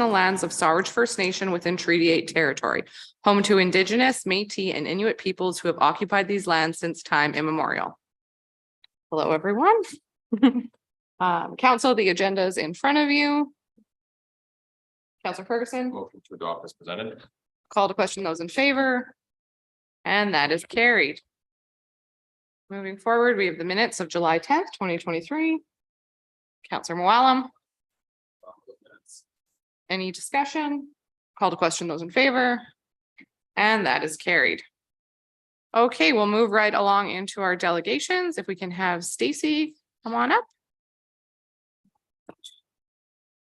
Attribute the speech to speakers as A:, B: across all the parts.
A: lands of Sarge First Nation within Treaty 8 territory, home to Indigenous, Métis, and Inuit peoples who have occupied these lands since time immemorial. Hello, everyone. Council, the agenda is in front of you. Councilor Ferguson.
B: Motion to adopt as presented.
A: Call to question those in favor. And that is carried. Moving forward, we have the minutes of July 10th, 2023. Councilor Moallem. Any discussion? Call to question those in favor. And that is carried. Okay, we'll move right along into our delegations. If we can have Stacy come on up.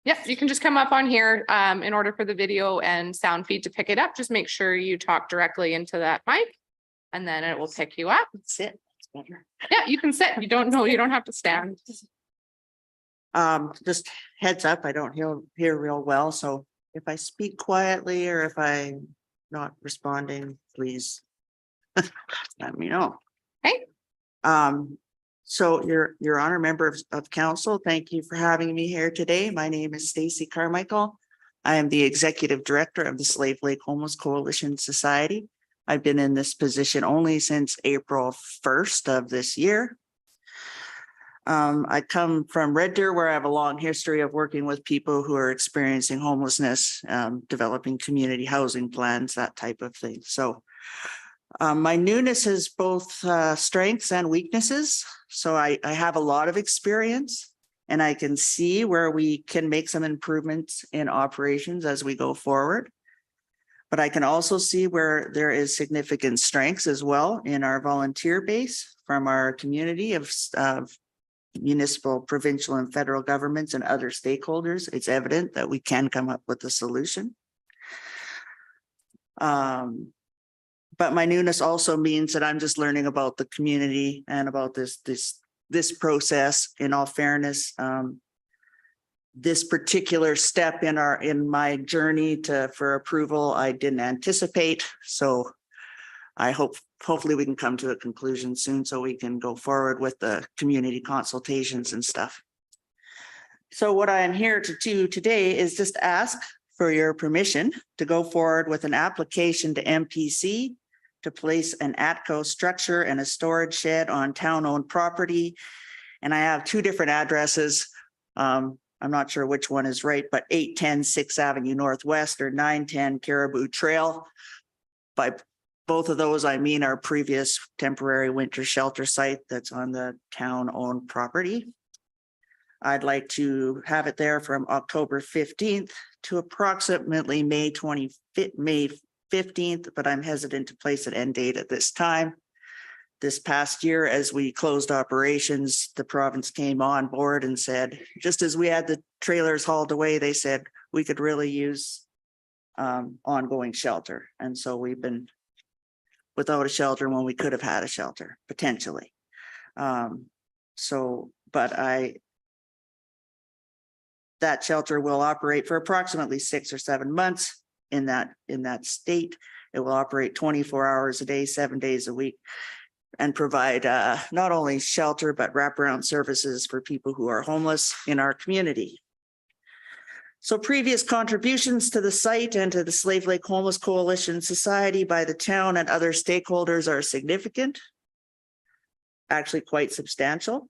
A: Yep, you can just come up on here in order for the video and sound feed to pick it up. Just make sure you talk directly into that mic and then it will pick you up.
C: Sit. It's better.
A: Yeah, you can sit. You don't have to stand.
C: Just heads up, I don't hear real well, so if I speak quietly or if I'm not responding, please let me know.
A: Okay.
C: So your honor, member of council, thank you for having me here today. My name is Stacy Carmichael. I am the executive director of the Slave Lake Homeless Coalition Society. I've been in this position only since April 1st of this year. I come from Red Deer, where I have a long history of working with people who are experiencing homelessness, developing community housing plans, that type of thing. So my newness has both strengths and weaknesses. So I have a lot of experience and I can see where we can make some improvements in operations as we go forward. But I can also see where there is significant strengths as well in our volunteer base from our community of municipal, provincial, and federal governments and other stakeholders. It's evident that we can come up with a solution. But my newness also means that I'm just learning about the community and about this process. In all fairness, this particular step in my journey for approval, I didn't anticipate. So I hopefully we can come to a conclusion soon so we can go forward with the community consultations and stuff. So what I am here to do today is just ask for your permission to go forward with an application to MPC to place an ATCO structure and a storage shed on town-owned property. And I have two different addresses. I'm not sure which one is right, but 810 6th Avenue Northwest or 910 Caribou Trail. By both of those, I mean our previous temporary winter shelter site that's on the town-owned property. I'd like to have it there from October 15th to approximately May 15th, but I'm hesitant to place an end date at this time. This past year, as we closed operations, the province came on board and said, just as we had the trailers hauled away, they said we could really use ongoing shelter. And so we've been without a shelter when we could have had a shelter, potentially. That shelter will operate for approximately 6 or 7 months in that state. It will operate 24 hours a day, 7 days a week, and provide not only shelter, but wraparound services for people who are homeless in our community. So previous contributions to the site and to the Slave Lake Homeless Coalition Society by the town and other stakeholders are significant, actually quite substantial,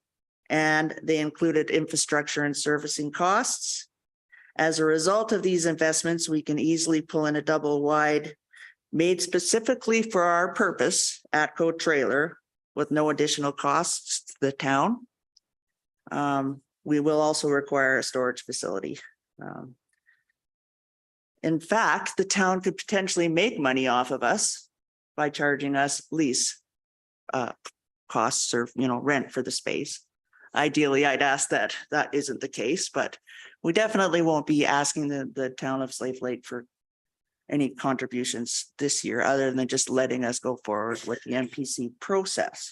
C: and they included infrastructure and servicing costs. As a result of these investments, we can easily pull in a double wide made specifically for our purpose ATCO trailer with no additional costs to the town. We will also require a storage facility. In fact, the town could potentially make money off of us by charging us lease costs or rent for the space. Ideally, I'd ask that isn't the case, but we definitely won't be asking the town of Slave Lake for any contributions this year other than just letting us go forward with the MPC process.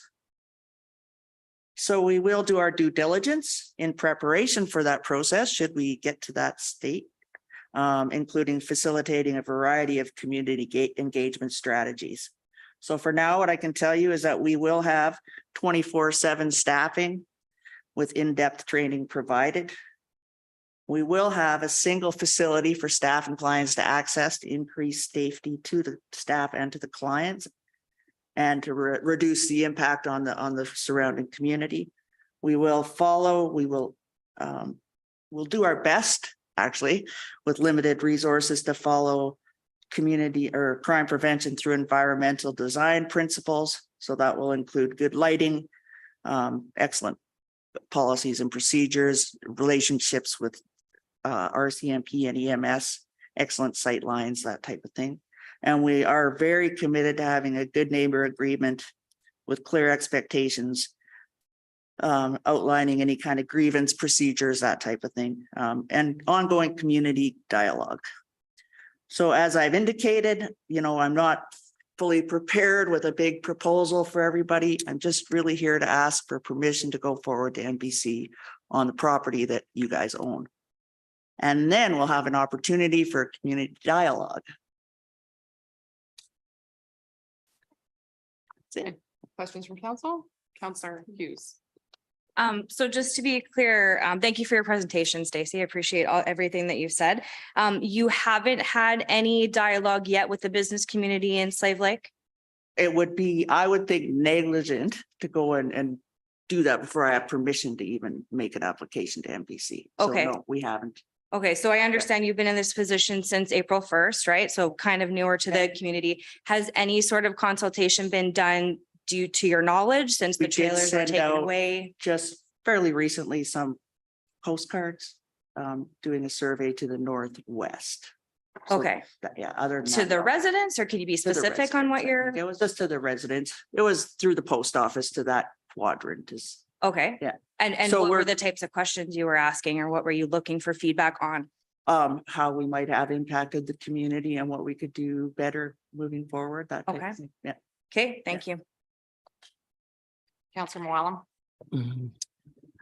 C: So we will do our due diligence in preparation for that process should we get to that state, including facilitating a variety of community engagement strategies. So for now, what I can tell you is that we will have 24/7 staffing with in-depth training provided. We will have a single facility for staff and clients to access to increase safety to the staff and to the clients and to reduce the impact on the surrounding community. We will follow, we'll do our best actually with limited resources to follow community or crime prevention through environmental design principles. So that will include good lighting, excellent policies and procedures, relationships with RCMP and EMS, excellent sight lines, that type of thing. And we are very committed to having a good neighbor agreement with clear expectations, outlining any kind of grievance procedures, that type of thing, and ongoing community dialogue. So as I've indicated, I'm not fully prepared with a big proposal for everybody. I'm just really here to ask for permission to go forward to NBC on the property that you guys own. And then we'll have an opportunity for community dialogue. That's it.
A: Questions from council? Councillor Hughes.
B: So just to be clear, thank you for your presentation, Stacey. I appreciate everything that you've said. You haven't had any dialogue yet with the business community in Slave Lake?
C: It would be, I would think, negligent to go and do that before I have permission to even make an application to NBC. So
B: Okay.
C: no, we haven't.
B: Okay, so I understand you've been in this position since April 1st, right? So kind of newer to the community. Has any sort of consultation been done due to your knowledge since the
C: We did
B: trailers were
C: send
B: taken
C: out
B: away?
C: just fairly recently some postcards, doing a survey to the northwest. So
B: Okay,
C: yeah, other than
B: to
C: that,
B: the
C: no.
B: residents, or can you be
C: To the
B: specific on what
C: residents, I
B: you're?
C: think. It was just to the residents. It was through the post office to that quadrant is,
B: Okay.
C: Yeah.
B: And
C: So
B: what were
C: we're-
B: the types of questions you were asking, or what were you looking for feedback on?
C: how we might have impacted the community and what we could do better moving forward, that type
B: Okay.
C: of thing. Yeah.
B: Okay, thank you.
A: Councillor Moellem.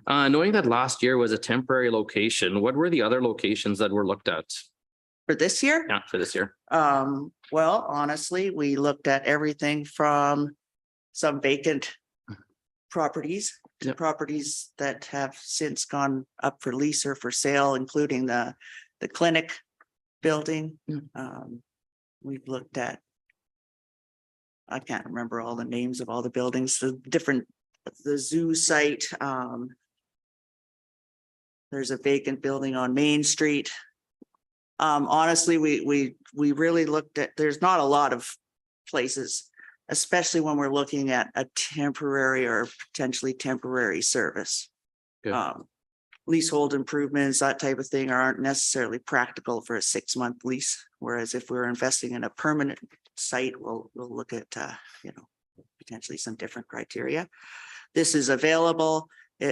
D: Knowing that last year was a temporary location, what were the other locations that were looked at?
C: For this year?
D: Yeah, for this year.
C: Well, honestly, we looked at everything from some vacant properties to
D: Yep.
C: properties that have since gone up for lease or for sale, including the clinic building. We've looked at, I can't remember all the names of all the buildings, the zoo site. There's a vacant building on Main Street. Honestly, we really looked at, there's not a lot of places, especially when we're looking at a temporary or potentially temporary service.
D: Good.
C: Leasehold improvements, that type of thing aren't necessarily practical for a 6-month lease. Whereas if we're investing in a permanent site, we'll look at, potentially some different criteria. This is available.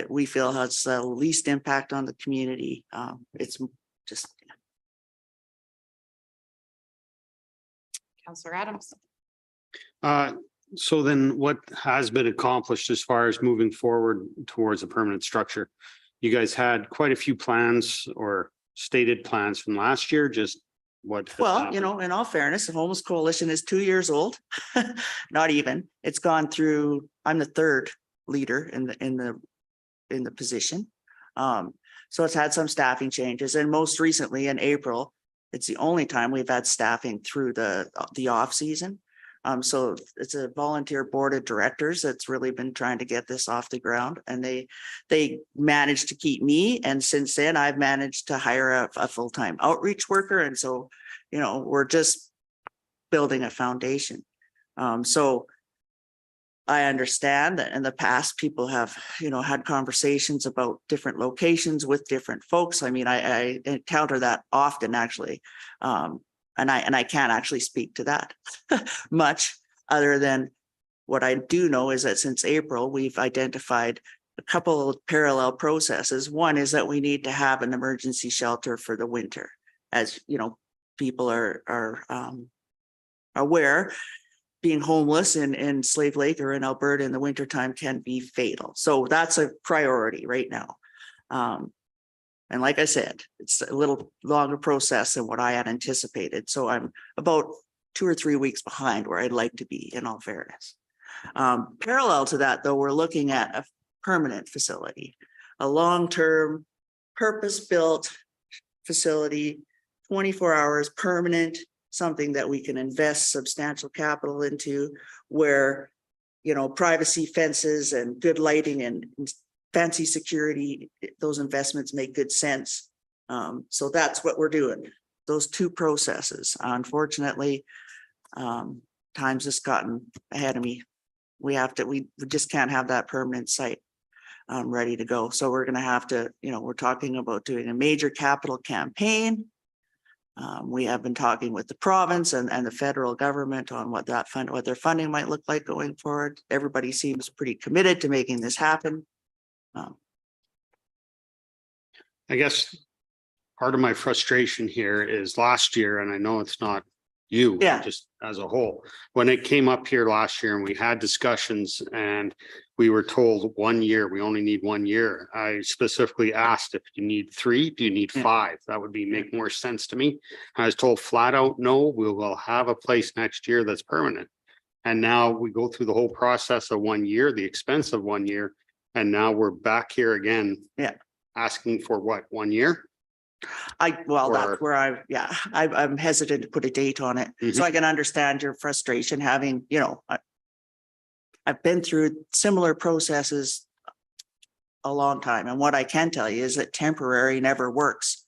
C: We feel has the least impact on the community. It's just.
A: Councillor Adams.
E: So then what has been accomplished as far as moving forward towards a permanent structure? You guys had quite a few plans or stated plans from last year, just what? has
C: Well,
E: happened?
C: in all fairness, the Homeless Coalition is 2 years old. Not even. It's gone through, I'm the third leader in the position. So it's had some staffing changes, and most recently in April, it's the only time we've had staffing through the off season. So it's a volunteer board of directors that's really been trying to get this off the ground, and they managed to keep me. And since then, I've managed to hire a full-time outreach worker. And so, we're just building a foundation. So I understand that in the past, people have, had conversations about different locations with different folks. I mean, I encounter that often, actually. And I can't actually speak to that much, other than what I do know is that since April, we've identified a couple of parallel processes. One is that we need to have an emergency shelter for the winter. As people are aware, being homeless in Slave Lake or in Alberta in the wintertime can be fatal. So that's a priority right now. And like I said, it's a little longer process than what I had anticipated. So I'm about 2 or 3 weeks behind where I'd like to be, in all fairness. Parallel to that, though, we're looking at a permanent facility, a long-term, purpose-built facility, 24 hours, permanent, something that we can invest substantial capital into, where, privacy fences and good lighting and fancy security, those investments make good sense. So that's what we're doing, those two processes. Unfortunately, times has gotten ahead of me. We just can't have that permanent site ready to go. So we're going to have to, we're talking about doing a major capital campaign. We have been talking with the province and the federal government on what their funding might look like going forward. Everybody seems pretty committed to making this happen.
E: I guess part of my frustration here is last year, and I know it's not you,
C: Yeah.
E: just as a whole, when it came up here last year and we had discussions and we were told 1 year, we only need 1 year. I specifically asked if you need 3, do you need 5? That would make more sense to me. I was told flat out, no, we will have a place next year that's permanent. And now we go through the whole process of 1 year, the expense of 1 year, and now we're back here again.
C: Yeah.
E: Asking for what, 1 year?
C: That's where I'm hesitant to put a date on it. So I can understand your frustration having, I've been through similar processes a long time. And what I can tell you is that temporary never works,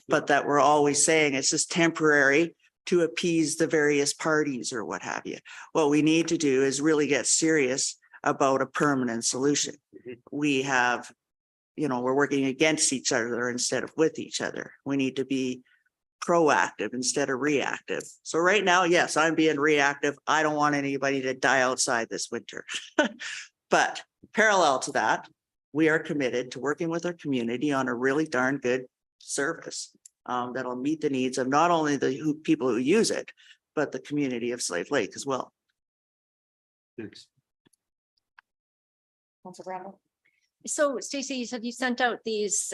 C: but that we're always saying it's just temporary to appease the various parties or what have you. What we need to do is really get serious about a permanent solution. We have, we're working against each other instead of with each other. We need to be proactive instead of reactive. So right now, yes, I'm being reactive. I don't want anybody to die outside this winter. But parallel to that, we are committed to working with our community on a really darn good service that'll meet the needs of not only the people who use it, but the community of Slave Lake as well.
E: Thanks.
F: So Stacey, you said you sent out these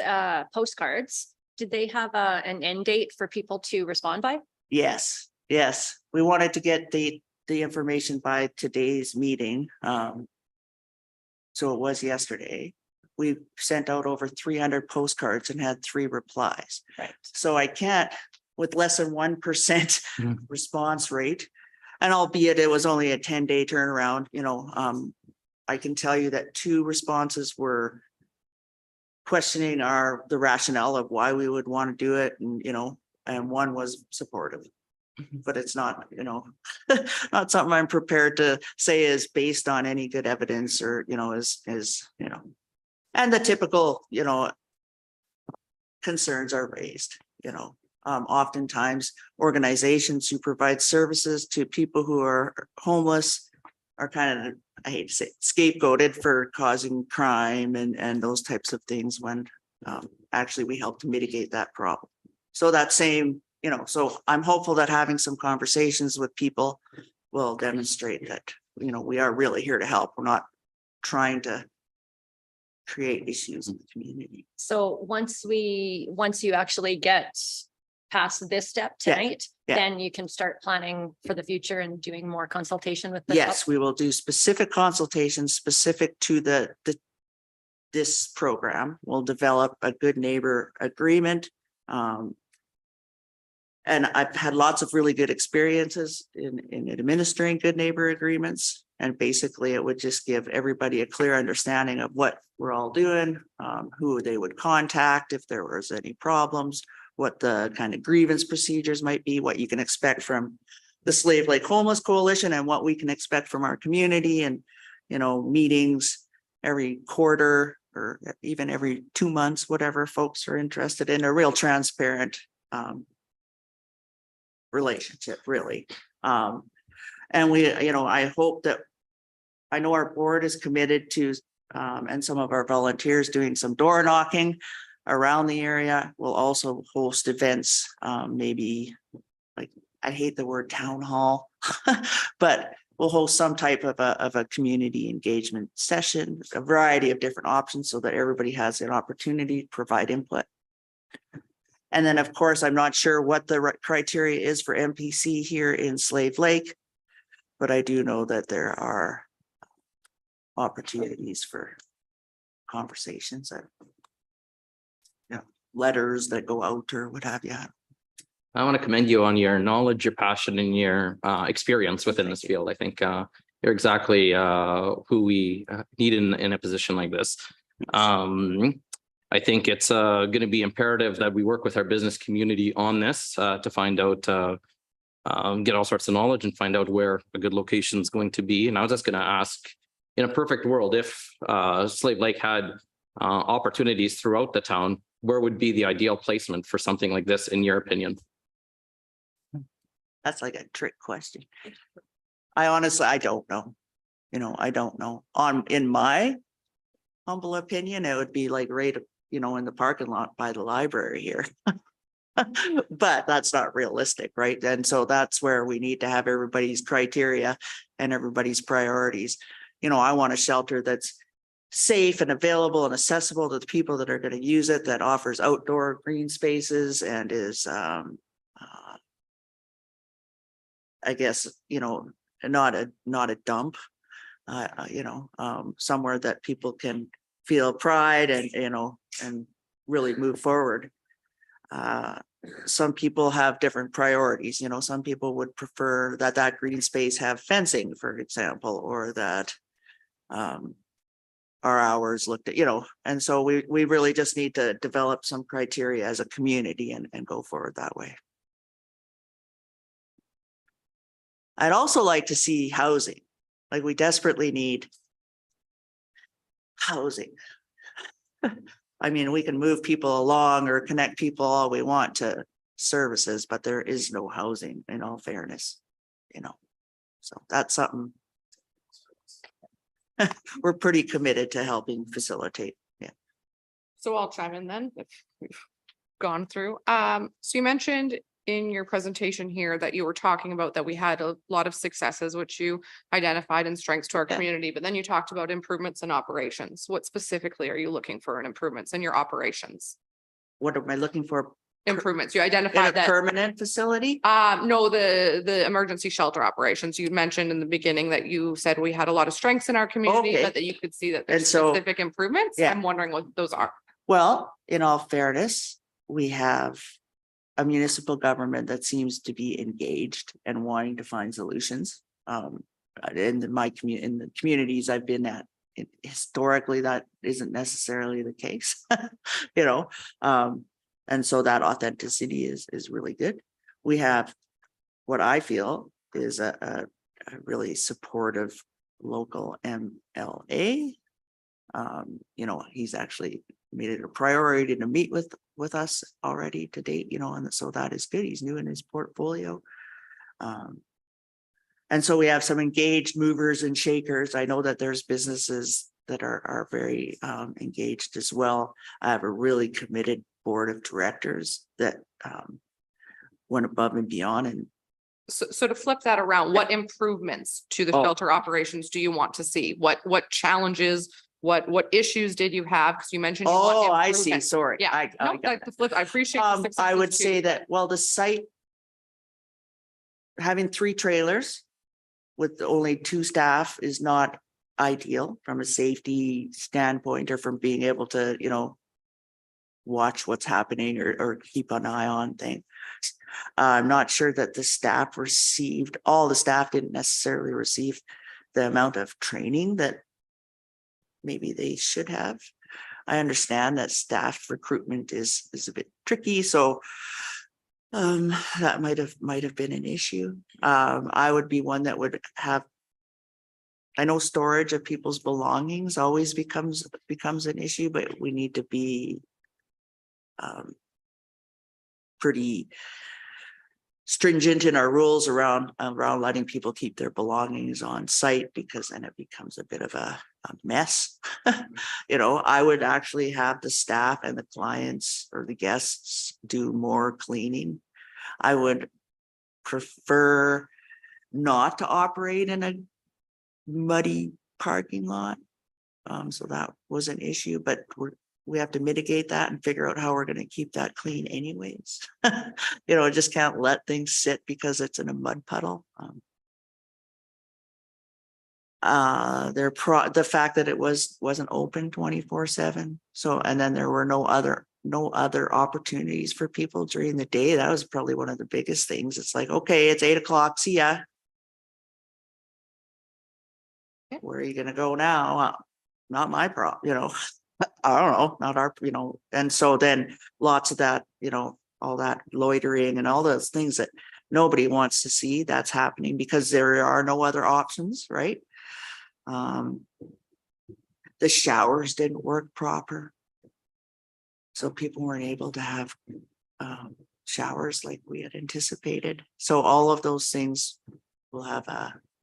F: postcards. Did they have an end date for people to respond by?
C: Yes. We wanted to get the information by today's meeting. So it was yesterday. We sent out over 300 postcards and had 3 replies.
F: Right.
C: So I can't, with less than 1% response rate, and albeit it was only a 10-day turnaround, I can tell you that 2 responses were questioning the rationale of why we would want to do it, and 1 was supportive. But it's not, not something I'm prepared to say is based on any good evidence or, and the typical, concerns are raised, oftentimes organizations who provide services to people who are homeless are kind of, I hate to say, scapegoated for causing crime and those types of things when actually we help to mitigate that problem. So that same, so I'm hopeful that having some conversations with people will demonstrate that, we are really here to help. We're not trying to create issues in the community.
F: So once you actually get past this step tonight, then you can start planning for the future and doing more consultation with the
C: Yes, we will do specific consultations specific to this program. We'll develop a good neighbor agreement. And I've had lots of really good experiences in administering good neighbor agreements. And basically it would just give everybody a clear understanding of what we're all doing, who they would contact if there was any problems, what the kind of grievance procedures might be, what you can expect from the Slave Lake Homeless Coalition and what we can expect from our community, and, meetings every quarter or even every 2 months, whatever folks are interested in, a real transparent relationship, really. And we, I hope that, I know our board is committed to, and some of our volunteers doing some door knocking around the area. We'll also host events, maybe like, I hate the word town hall, but we'll host some type of a community engagement session, a variety of different options so that everybody has an opportunity to provide input. And then, of course, I'm not sure what the criteria is for MPC here in Slave Lake, but I do know that there are opportunities for conversations. letters that go out or what have you.
D: I want to commend you on your knowledge, your passion, and your experience within this field. I think you're exactly who we need in a position like this. I think it's going to be imperative that we work with our business community on this to find out, get all sorts of knowledge and find out where a good location is going to be. And I was just going to ask, in a perfect world, if Slave Lake had opportunities throughout the town, where would be the ideal placement for something like this, in your opinion?
C: That's like a trick question. I honestly, I don't know. I don't know. In my humble opinion, it would be like right, in the parking lot by the library here. But that's not realistic, right? And so that's where we need to have everybody's criteria and everybody's priorities. I want a shelter that's safe and available and accessible to the people that are going to use it, that offers outdoor green spaces and is I guess, not a dump, somewhere that people can feel pride and, and really move forward. Some people have different priorities, some people would prefer that green space have fencing, for example, or that our hours looked at, and so we really just need to develop some criteria as a community and go forward that way. I'd also like to see housing. Like, we desperately need housing. I mean, we can move people along or connect people all we want to services, but there is no housing, in all fairness, So that's something we're pretty committed to helping facilitate. Yeah.
A: So I'll chime in then if we've gone through. So you mentioned in your presentation here that you were talking about that we had a lot of successes, which you identified and strengths to our
C: Yeah.
A: community, but then you talked about improvements in operations. What specifically are you looking for in improvements in your operations?
C: What am I looking for?
A: Improvements, you
C: In a
A: identified that.
C: permanent facility?
A: No, the emergency shelter operations. You mentioned in the beginning that you said we had a lot of strengths in our community,
C: Okay.
A: but that you could see that there's
C: And so-
A: specific improvements.
C: Yeah.
A: I'm wondering what those are.
C: Well, in all fairness, we have a municipal government that seems to be engaged and wanting to find solutions. In the communities I've been at, historically, that isn't necessarily the case, and so that authenticity is really good. We have what I feel is a really supportive local MLA. He's actually made it a priority to meet with us already to date, and so that is good. He's new in his portfolio. And so we have some engaged movers and shakers. I know that there's businesses that are very engaged as well. I have a really committed board of directors that went above and beyond. And
A: So to flip that around, what improvements to the
C: Oh.
A: shelter operations do you want to see? What challenges, what issues did you have? Because you mentioned. You want
C: I see.
A: improvement.
C: Sorry.
A: Yeah,
C: I
A: no,
C: got
A: that's the flip. I appreciate. the
C: I
A: successes
C: would
A: too,
C: say
A: but-
C: that, well, the site having 3 trailers with only 2 staff is not ideal from a safety standpoint or from being able to, watch what's happening or keep an eye on things. I'm not sure that all the staff didn't necessarily receive the amount of training that maybe they should have. I understand that staff recruitment is a bit tricky, so that might have been an issue. I would be one that would have. I know storage of people's belongings always becomes an issue, but we need to be pretty stringent in our rules around letting people keep their belongings on site, because then it becomes a bit of a mess. I would actually have the staff and the clients or the guests do more cleaning. I would prefer not to operate in a muddy parking lot. So that was an issue, but we have to mitigate that and figure out how we're going to keep that clean anyways. Just can't let things sit because it's in a mud puddle. The fact that it wasn't open 24/7. So, and then there were no other no other opportunities for people during the day. That was probably one of the biggest things. It's like, okay, it's 8 o'clock. See ya. Where are you gonna go now? Not my problem, you know. I don't know, not our, you know, and so then lots of that, you know, all that loitering and all those things that nobody wants to see, that's happening because there are no other options, right? The showers didn't work proper. So people weren't able to have showers like we had anticipated. So all of those things will have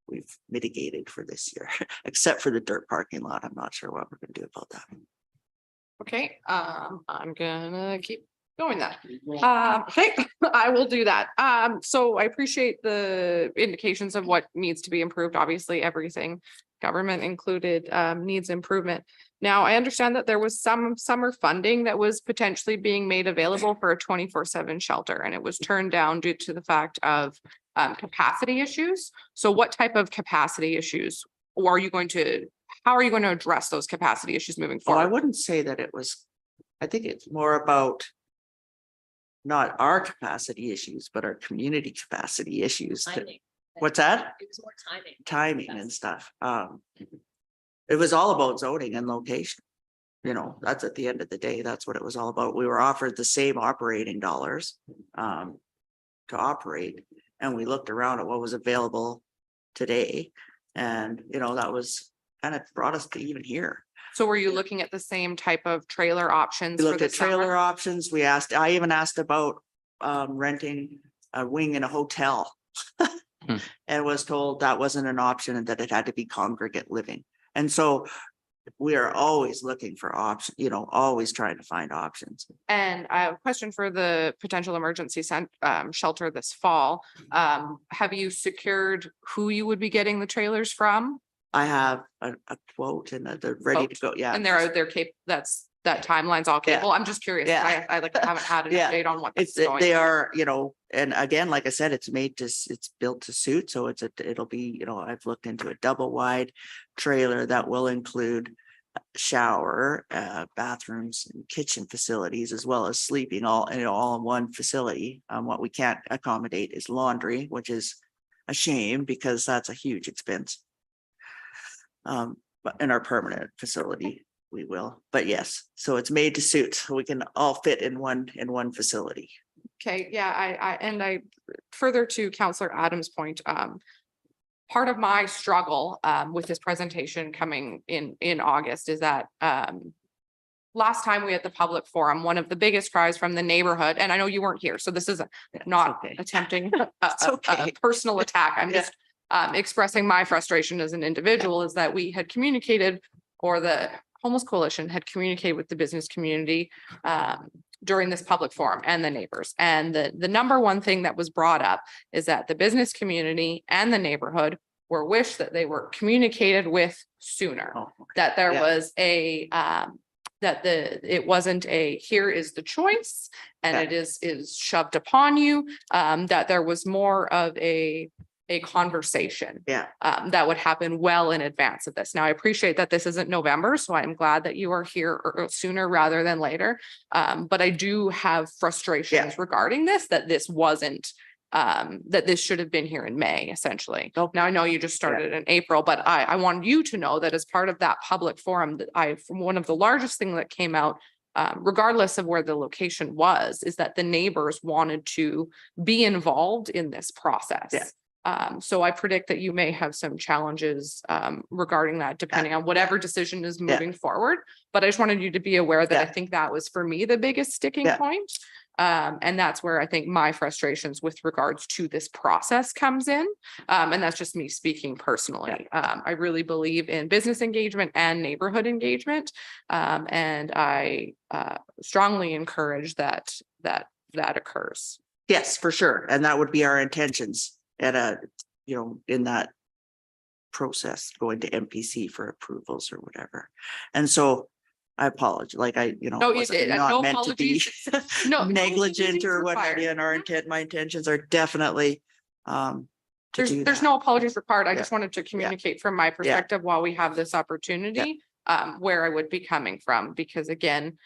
C: we've mitigated for this year, except for the dirt parking lot. I'm not sure what we're gonna do about that.
A: Okay, I'm gonna keep going that. Okay, I will do that. So I appreciate the indications of what needs to be improved. Obviously, everything, government included, needs improvement. Now, I understand that there was some summer funding that was potentially being made available for a 24/7 shelter, and it was turned down due to the fact of capacity issues. So what type of capacity issues are you going to, how are you going to address those capacity issues moving
C: Well, I
A: forward?
C: wouldn't say that it was, I think it's more about not our capacity issues, but our community capacity issues.
F: Timing.
C: What's that?
F: It was more timing.
C: Timing and stuff. It was all about zoning and location. You know, that's at the end of the day, that's what it was all about. We were offered the same operating dollars to operate. And we looked around at what was available today. And, you know, that was kind of brought us to even here.
A: So were you looking at the same type of trailer options?
C: We
A: for
C: looked
A: the
C: at trailer
A: summer?
C: options. I even asked about renting a wing in a hotel. And was told that wasn't an option and that it had to be congregate living. And so we are always looking for options, you know, always trying to find options.
A: And I have a question for the potential emergency shelter this fall. Have you secured who you would be getting the trailers from?
C: I have a quote and they're ready to go. Yeah.
A: And that timeline's all
C: Yeah.
A: capable. I'm just curious.
C: Yeah.
A: I like haven't had an
C: Yeah.
A: update on what
C: It's,
A: that's going.
C: they are, you know, and again, like I said, it's built to suit. So it'll be, you know, I've looked into a double wide trailer that will include shower, bathrooms and kitchen facilities, as well as sleeping all in one facility. What we can't accommodate is laundry, which is a shame because that's a huge expense. But in our permanent facility, we will, but yes, so it's made to suit, so we can all fit in one facility.
A: Okay, yeah, I further to Counselor Adams' point, part of my struggle with this presentation coming in August is that last time we had the public forum, one of the biggest cries from the neighborhood, and I know you weren't here, so this is not
C: okay.
A: attempting
C: It's okay.
A: a personal attack. I'm
C: Yeah.
A: just expressing my frustration as an individual is that we had communicated, or the Homeless Coalition had communicated with the business community during this public forum and the neighbors. And the number one thing that was brought up is that the business community and the neighborhood were wished that they were communicated with sooner,
C: Oh,
A: that there
C: Yeah.
A: was a it wasn't a here is the choice and
C: Yeah.
A: it is shoved upon you, that there was more of a conversation
C: Yeah,
A: that would happen well in advance of this. Now, I appreciate that this isn't November, so I'm glad that you are here sooner rather than later. But I do have frustrations regarding this, that this wasn't, that this should have been here in May, essentially.
C: Nope.
A: Now, I know you just started in April, but I want you to know that as part of that public forum, that one of the largest thing that came out, regardless of where the location was, is that the neighbors wanted to be involved in this process.
C: Yeah.
A: So I predict that you may have some challenges regarding that, depending on whatever decision is moving forward. But I just wanted you to be aware that I think that was for me the biggest sticking point. And that's where I think my frustrations with regards to this process comes in. And that's just me speaking personally. I really believe in business engagement and neighborhood engagement. And I strongly encourage that occurs.
C: yes, for sure. And that would be our intentions at in that process, going to MPC for approvals or whatever. And so I apologize, like
A: No, you
C: wasn't
A: did.
C: not
A: No
C: meant to be
A: apologies. No
C: negligent or what have
A: required.
C: you. And my intentions are definitely
A: There's no apologies required. I
C: Yeah.
A: just wanted to communicate from my perspective while we have this opportunity, where I would be coming from, because again,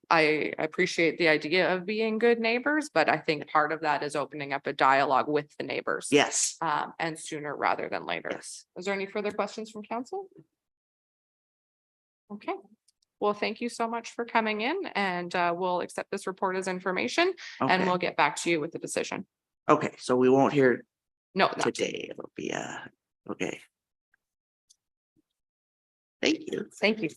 A: I appreciate the idea of being good neighbors, but I think part of that is opening up a dialogue with the neighbors.
C: Yes.
A: And sooner rather than later.
C: Yes.
A: Is there any further questions from council? Okay, well, thank you so much for coming in, and we'll accept this report as information and
C: Okay.
A: we'll get back to you with the decision.
C: Okay, so we won't hear
A: No, not
C: today. It'll be, okay. Thank you.
F: Thank you.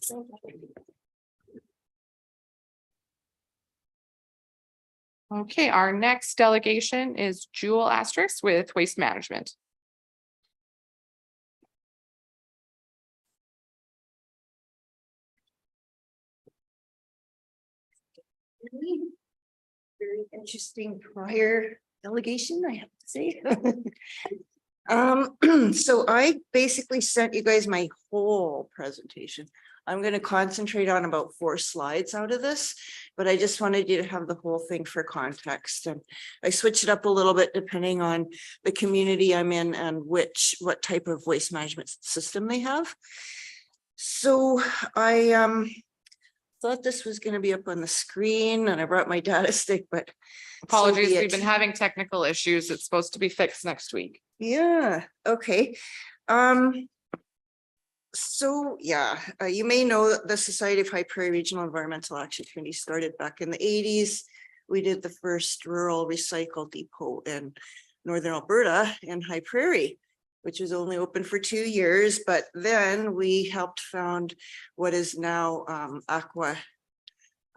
A: Okay, our next delegation is Jewel Asterisk with Waste Management.
G: Very interesting prior delegation, I have to say. So I basically sent you guys my whole presentation. I'm going to concentrate on about 4 slides out of this, but I just wanted you to have the whole thing for context. And I switch it up a little bit depending on the community I'm in and what type of waste management system they have. So I thought this was going to be up on the screen and I brought my data stick, but
A: Apologies,
G: be
A: we've
G: it.
A: been having technical issues. It's supposed to be fixed next week.
G: Yeah, okay. So yeah, you may know that the Society of High Prairie Regional Environmental Action Committee started back in the 80s. We did the first rural recycle depot in Northern Alberta in High Prairie, which was only open for 2 years, but then we helped found what is now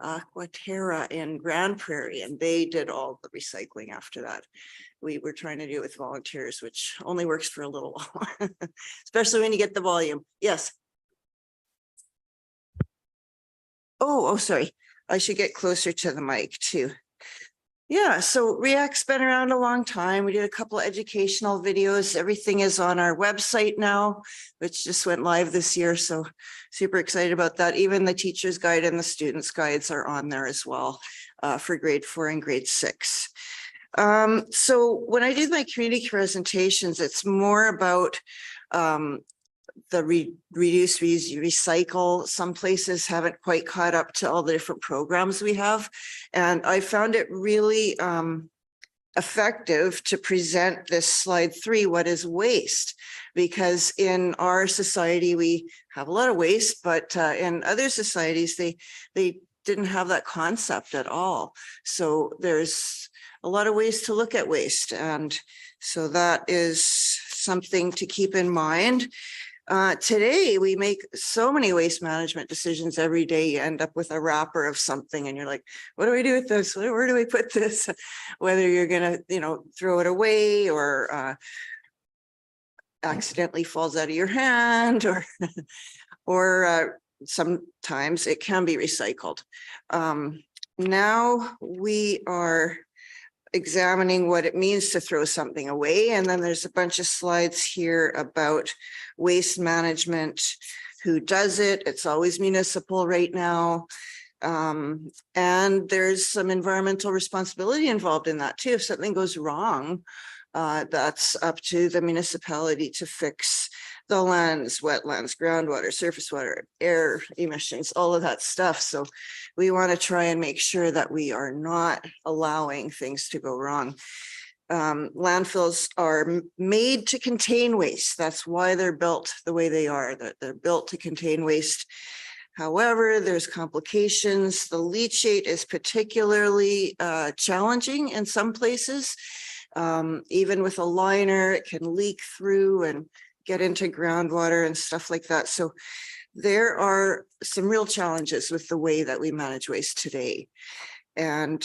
G: Aquaterra in Grand Prairie, and they did all the recycling after that. We were trying to do it with volunteers, which only works for a little while, especially when you get the volume. Yes. Oh, sorry. I should get closer to the mic too. Yeah, so REACT's been around a long time. We did a couple of educational videos. Everything is on our website now, which just went live this year. So super excited about that. Even the teacher's guide and the students' guides are on there as well for grade 4 and grade 6. So when I did my community presentations, it's more about the reduce, reuse, recycle. Some places haven't quite caught up to all the different programs we have. And I found it really effective to present this slide 3, what is waste? Because in our society, we have a lot of waste, but in other societies, they didn't have that concept at all. So there's a lot of ways to look at waste. And so that is something to keep in mind. Today, we make so many waste management decisions every day. You end up with a wrapper of something and you're like, what do we do with this? Where do we put this? Whether you're going to, throw it away or accidentally falls out of your hand or sometimes it can be recycled. Now we are examining what it means to throw something away. And then there's a bunch of slides here about waste management, who does it. It's always municipal right now. And there's some environmental responsibility involved in that too. If something goes wrong, that's up to the municipality to fix the lands, wetlands, groundwater, surface water, air emissions, all of that stuff. So we want to try and make sure that we are not allowing things to go wrong. Landfills are made to contain waste. That's why they're built the way they are, that they're built to contain waste. However, there's complications. The leachate is particularly challenging in some places. Even with a liner, it can leak through and get into groundwater and stuff like that. So there are some real challenges with the way that we manage waste today. And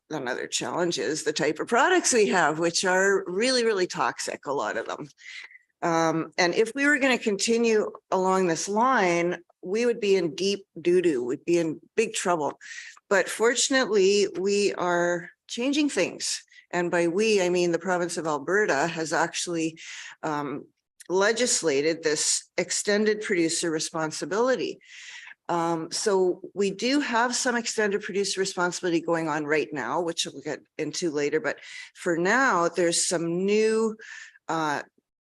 G: another challenge is the type of products we have, which are really, really toxic, a lot of them. And if we were going to continue along this line, we would be in deep doo-doo, we'd be in big trouble. But fortunately, we are changing things. And by we, I mean the province of Alberta has actually legislated this extended producer responsibility. So we do have some extended producer responsibility going on right now, which we'll get into later. But for now, there's some new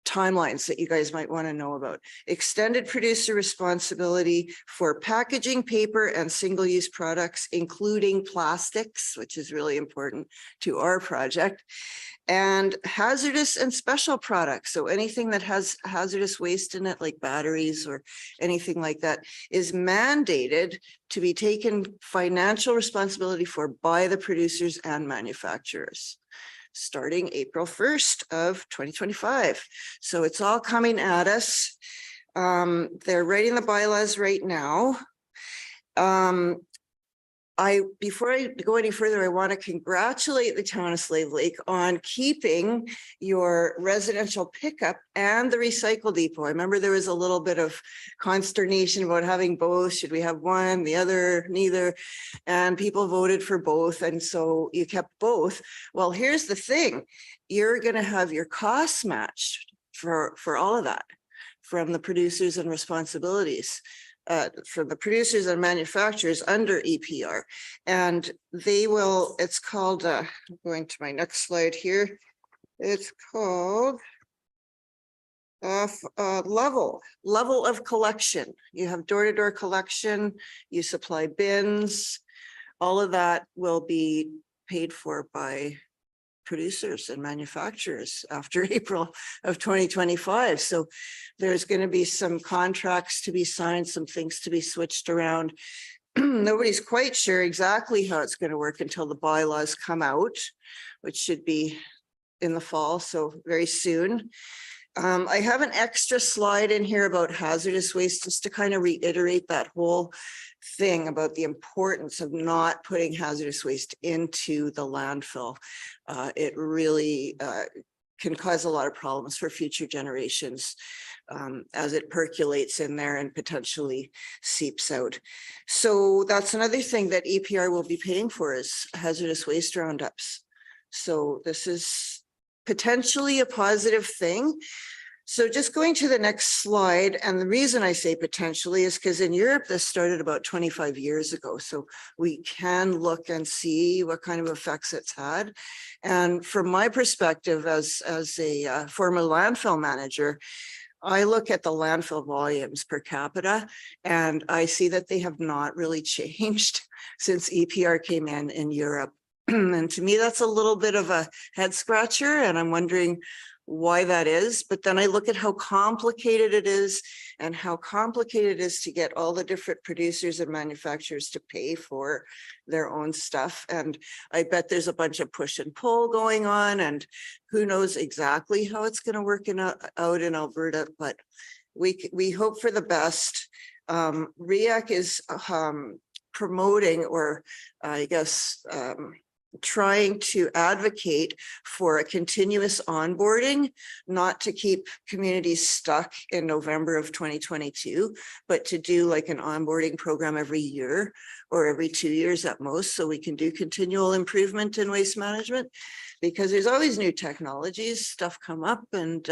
G: timelines that you guys might want to know about. Extended producer responsibility for packaging, paper, and single-use products, including plastics, which is really important to our project, and hazardous and special products. So anything that has hazardous waste in it, like batteries or anything like that, is mandated to be taken financial responsibility for by the producers and manufacturers, starting April 1st of 2025. So it's all coming at us. They're writing the bylaws right now. Before I go any further, I want to congratulate the town of Slave Lake on keeping your residential pickup and the recycle depot. I remember there was a little bit of consternation about having both. Should we have one, the other, neither? And people voted for both. And so you kept both. Well, here's the thing. You're going to have your costs matched for all of that from the producers and responsibilities. From the producers and manufacturers under EPR, and they will, it's called, I'm going to my next slide here. It's called level of collection. You have door-to-door collection, you supply bins, all of that will be paid for by producers and manufacturers after April of 2025. So there's going to be some contracts to be signed, some things to be switched around. Nobody's quite sure exactly how it's going to work until the bylaws come out, which should be in the fall, so very soon. I have an extra slide in here about hazardous waste, just to kind of reiterate that whole thing about the importance of not putting hazardous waste into the landfill. It really can cause a lot of problems for future generations as it percolates in there and potentially seeps out. So that's another thing that EPR will be paying for, is hazardous waste roundups. So this is potentially a positive thing. So just going to the next slide, and the reason I say potentially is because in Europe, this started about 25 years ago. So we can look and see what kind of effects it's had. And from my perspective as a former landfill manager, I look at the landfill volumes per capita, and I see that they have not really changed since EPR came in Europe. And to me, that's a little bit of a head scratcher, and I'm wondering why that is. But then I look at how complicated it is and how complicated it is to get all the different producers and manufacturers to pay for their own stuff. And I bet there's a bunch of push and pull going on, and who knows exactly how it's going to work out in Alberta, but we hope for the best. REAC is promoting, or I guess, trying to advocate for a continuous onboarding, not to keep communities stuck in November of 2022, but to do like an onboarding program every year or every 2 years at most, so we can do continual improvement in waste management, because there's always new technologies, stuff come up, and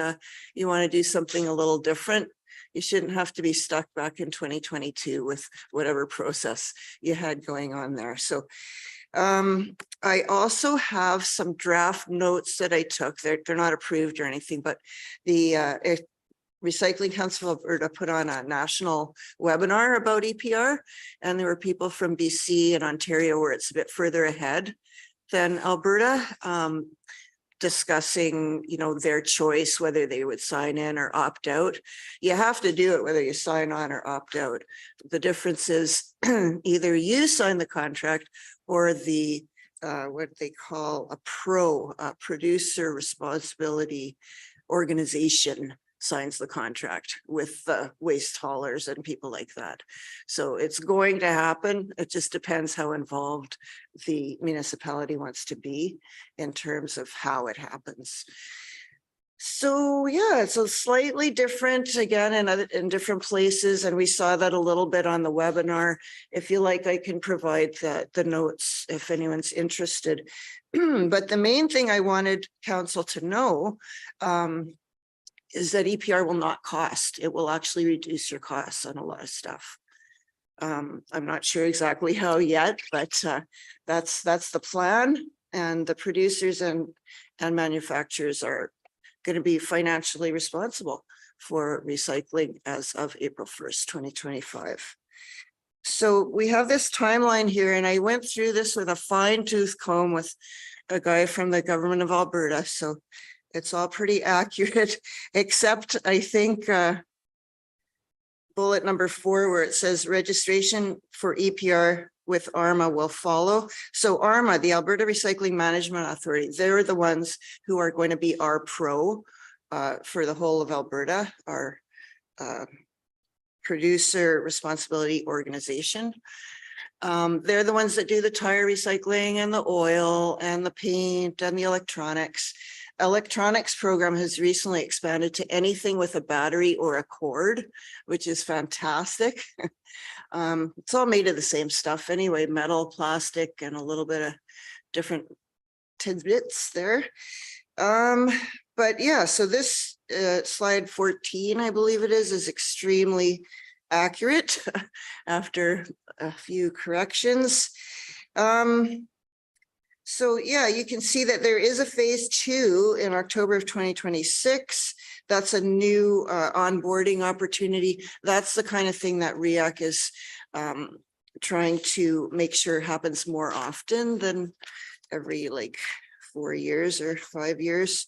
G: you want to do something a little different. You shouldn't have to be stuck back in 2022 with whatever process you had going on there. So I also have some draft notes that I took. They're not approved or anything, but the Recycling Council of Alberta put on a national webinar about EPR, and there were people from BC and Ontario, where it's a bit further ahead than Alberta, discussing, their choice, whether they would sign in or opt out. You have to do it whether you sign on or opt out. The difference is either you sign the contract or the what they call a producer responsibility organization signs the contract with the waste haulers and people like that. So it's going to happen. It just depends how involved the municipality wants to be in terms of how it happens. So yeah, it's a slightly different, again, in different places, and we saw that a little bit on the webinar. If you like, I can provide the notes if anyone's interested. But the main thing I wanted council to know is that EPR will not cost. It will actually reduce your costs on a lot of stuff. I'm not sure exactly how yet, but that's the plan. And the producers and manufacturers are going to be financially responsible for recycling as of April 1st, 2025. So we have this timeline here, and I went through this with a fine tooth comb with a guy from the government of Alberta. So it's all pretty accurate, except I think bullet number 4, where it says registration for EPR with ARMA will follow. So ARMA, the Alberta Recycling Management Authority, they're the ones who are going to be our pro for the whole of Alberta, our producer responsibility organization. They're the ones that do the tire recycling and the oil and the paint and the electronics. Electronics program has recently expanded to anything with a battery or a cord, which is fantastic. It's all made of the same stuff anyway, metal, plastic, and a little bit of different tidbits there. But yeah, so this slide 14, I believe it is extremely accurate after a few corrections. So yeah, you can see that there is a phase 2 in October of 2026. That's a new onboarding opportunity. That's the kind of thing that REAC is trying to make sure happens more often than every like 4 years or 5 years.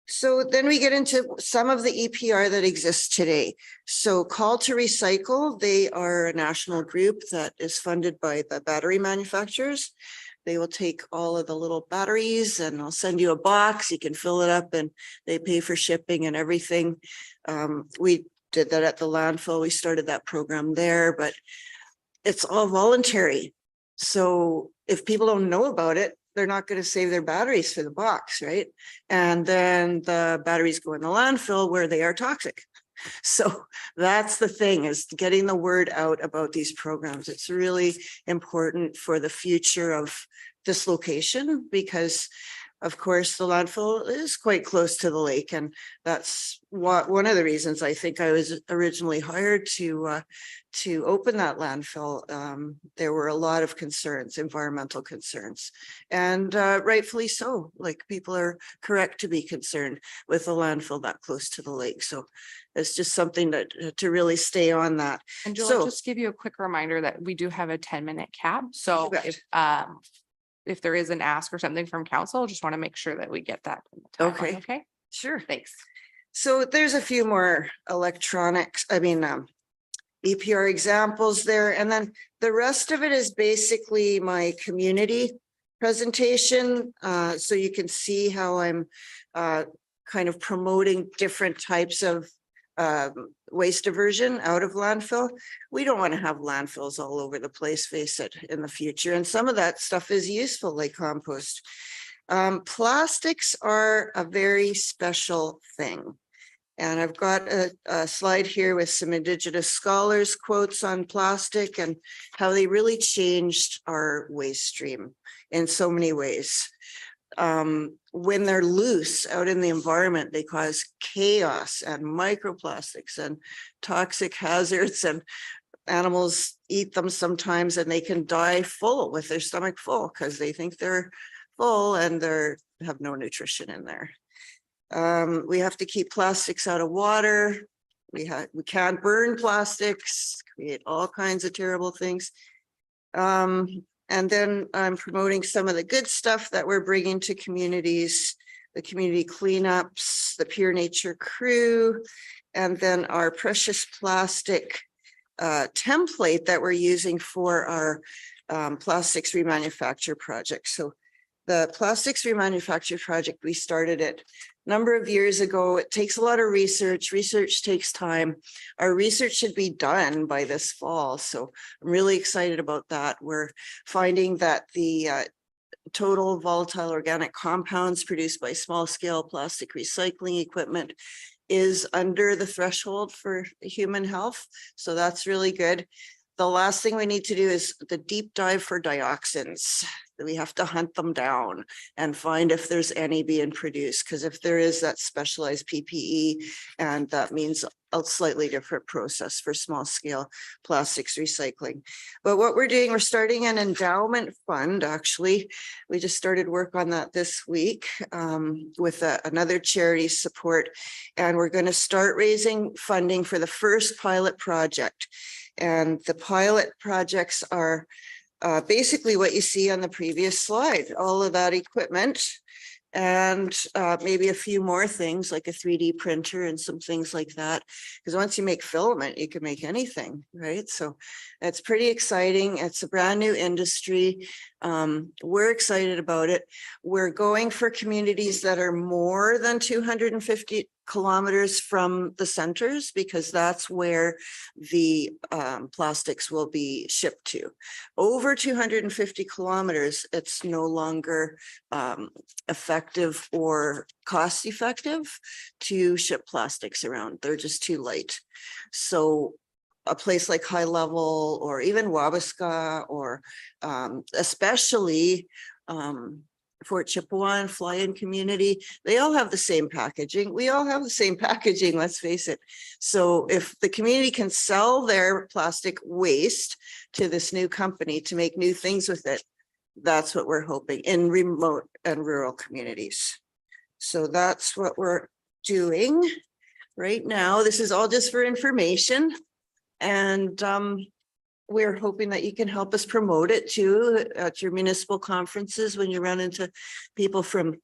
G: So then we get into some of the EPR that exists today. So Call to Recycle, they are a national group that is funded by the battery manufacturers. They will take all of the little batteries and I'll send you a box. You can fill it up and they pay for shipping and everything. We did that at the landfill. We started that program there, but it's all voluntary. So if people don't know about it, they're not going to save their batteries for the box, right? And then the batteries go in the landfill where they are toxic. So that's the thing, is getting the word out about these programs. It's really important for the future of this location because of course the landfill is quite close to the lake, and that's one of the reasons I think I was originally hired to open that landfill. There were a lot of concerns, environmental concerns, and rightfully so. Like, people are correct to be concerned with a landfill that close to the lake. So it's just something that to really stay on that.
A: And Jill,
G: So-
A: I'll just give you a quick reminder that we do have a 10-minute cap. So
G: Correct.
A: if there is an ask or something from council, just want to make sure that we get that. in the timeline,
G: Okay.
A: Okay.
G: Sure.
A: Thanks.
G: So there's a few more EPR examples there. And then the rest of it is basically my community presentation. So you can see how I'm kind of promoting different types of waste diversion out of landfill. We don't want to have landfills all over the place, face it, in the future. And some of that stuff is useful, like compost. Plastics are a very special thing. And I've got a slide here with some Indigenous scholars' quotes on plastic and how they really changed our waste stream in so many ways. When they're loose out in the environment, they cause chaos and microplastics and toxic hazards, and animals eat them sometimes and they can die full, with their stomach full, because they think they're full and they have no nutrition in there. We have to keep plastics out of water. We can't burn plastics, create all kinds of terrible things. And then I'm promoting some of the good stuff that we're bringing to communities, the community cleanups, the Pure Nature crew, and then our precious plastic template that we're using for our plastics remanufacture project. So the plastics remanufacture project, we started it a number of years ago. It takes a lot of research. Research takes time. Our research should be done by this fall. So I'm really excited about that. We're finding that the total volatile organic compounds produced by small scale plastic recycling equipment is under the threshold for human health. So that's really good. The last thing we need to do is the deep dive for dioxins. We have to hunt them down and find if there's any being produced, because if there is, that specialized PPE, and that means a slightly different process for small scale plastics recycling. But what we're doing, we're starting an endowment fund, actually. We just started work on that this week with another charity support. And we're going to start raising funding for the first pilot project. And the pilot projects are basically what you see on the previous slide, all of that equipment. And maybe a few more things like a 3D printer and some things like that. Because once you make filament, you can make anything, right? So it's pretty exciting. It's a brand new industry. We're excited about it. We're going for communities that are more than 250 kilometers from the centers, because that's where the plastics will be shipped to. Over 250 kilometers, it's no longer effective or cost effective to ship plastics around. They're just too light. So a place like High Level or even Wabasca or especially Fort Chippewa, Fly-In community, they all have the same packaging. We all have the same packaging, let's face it. So if the community can sell their plastic waste to this new company to make new things with it, that's what we're hoping in remote and rural communities. So that's what we're doing right now. This is all just for information. And we're hoping that you can help us promote it too at your municipal conferences when you run into people from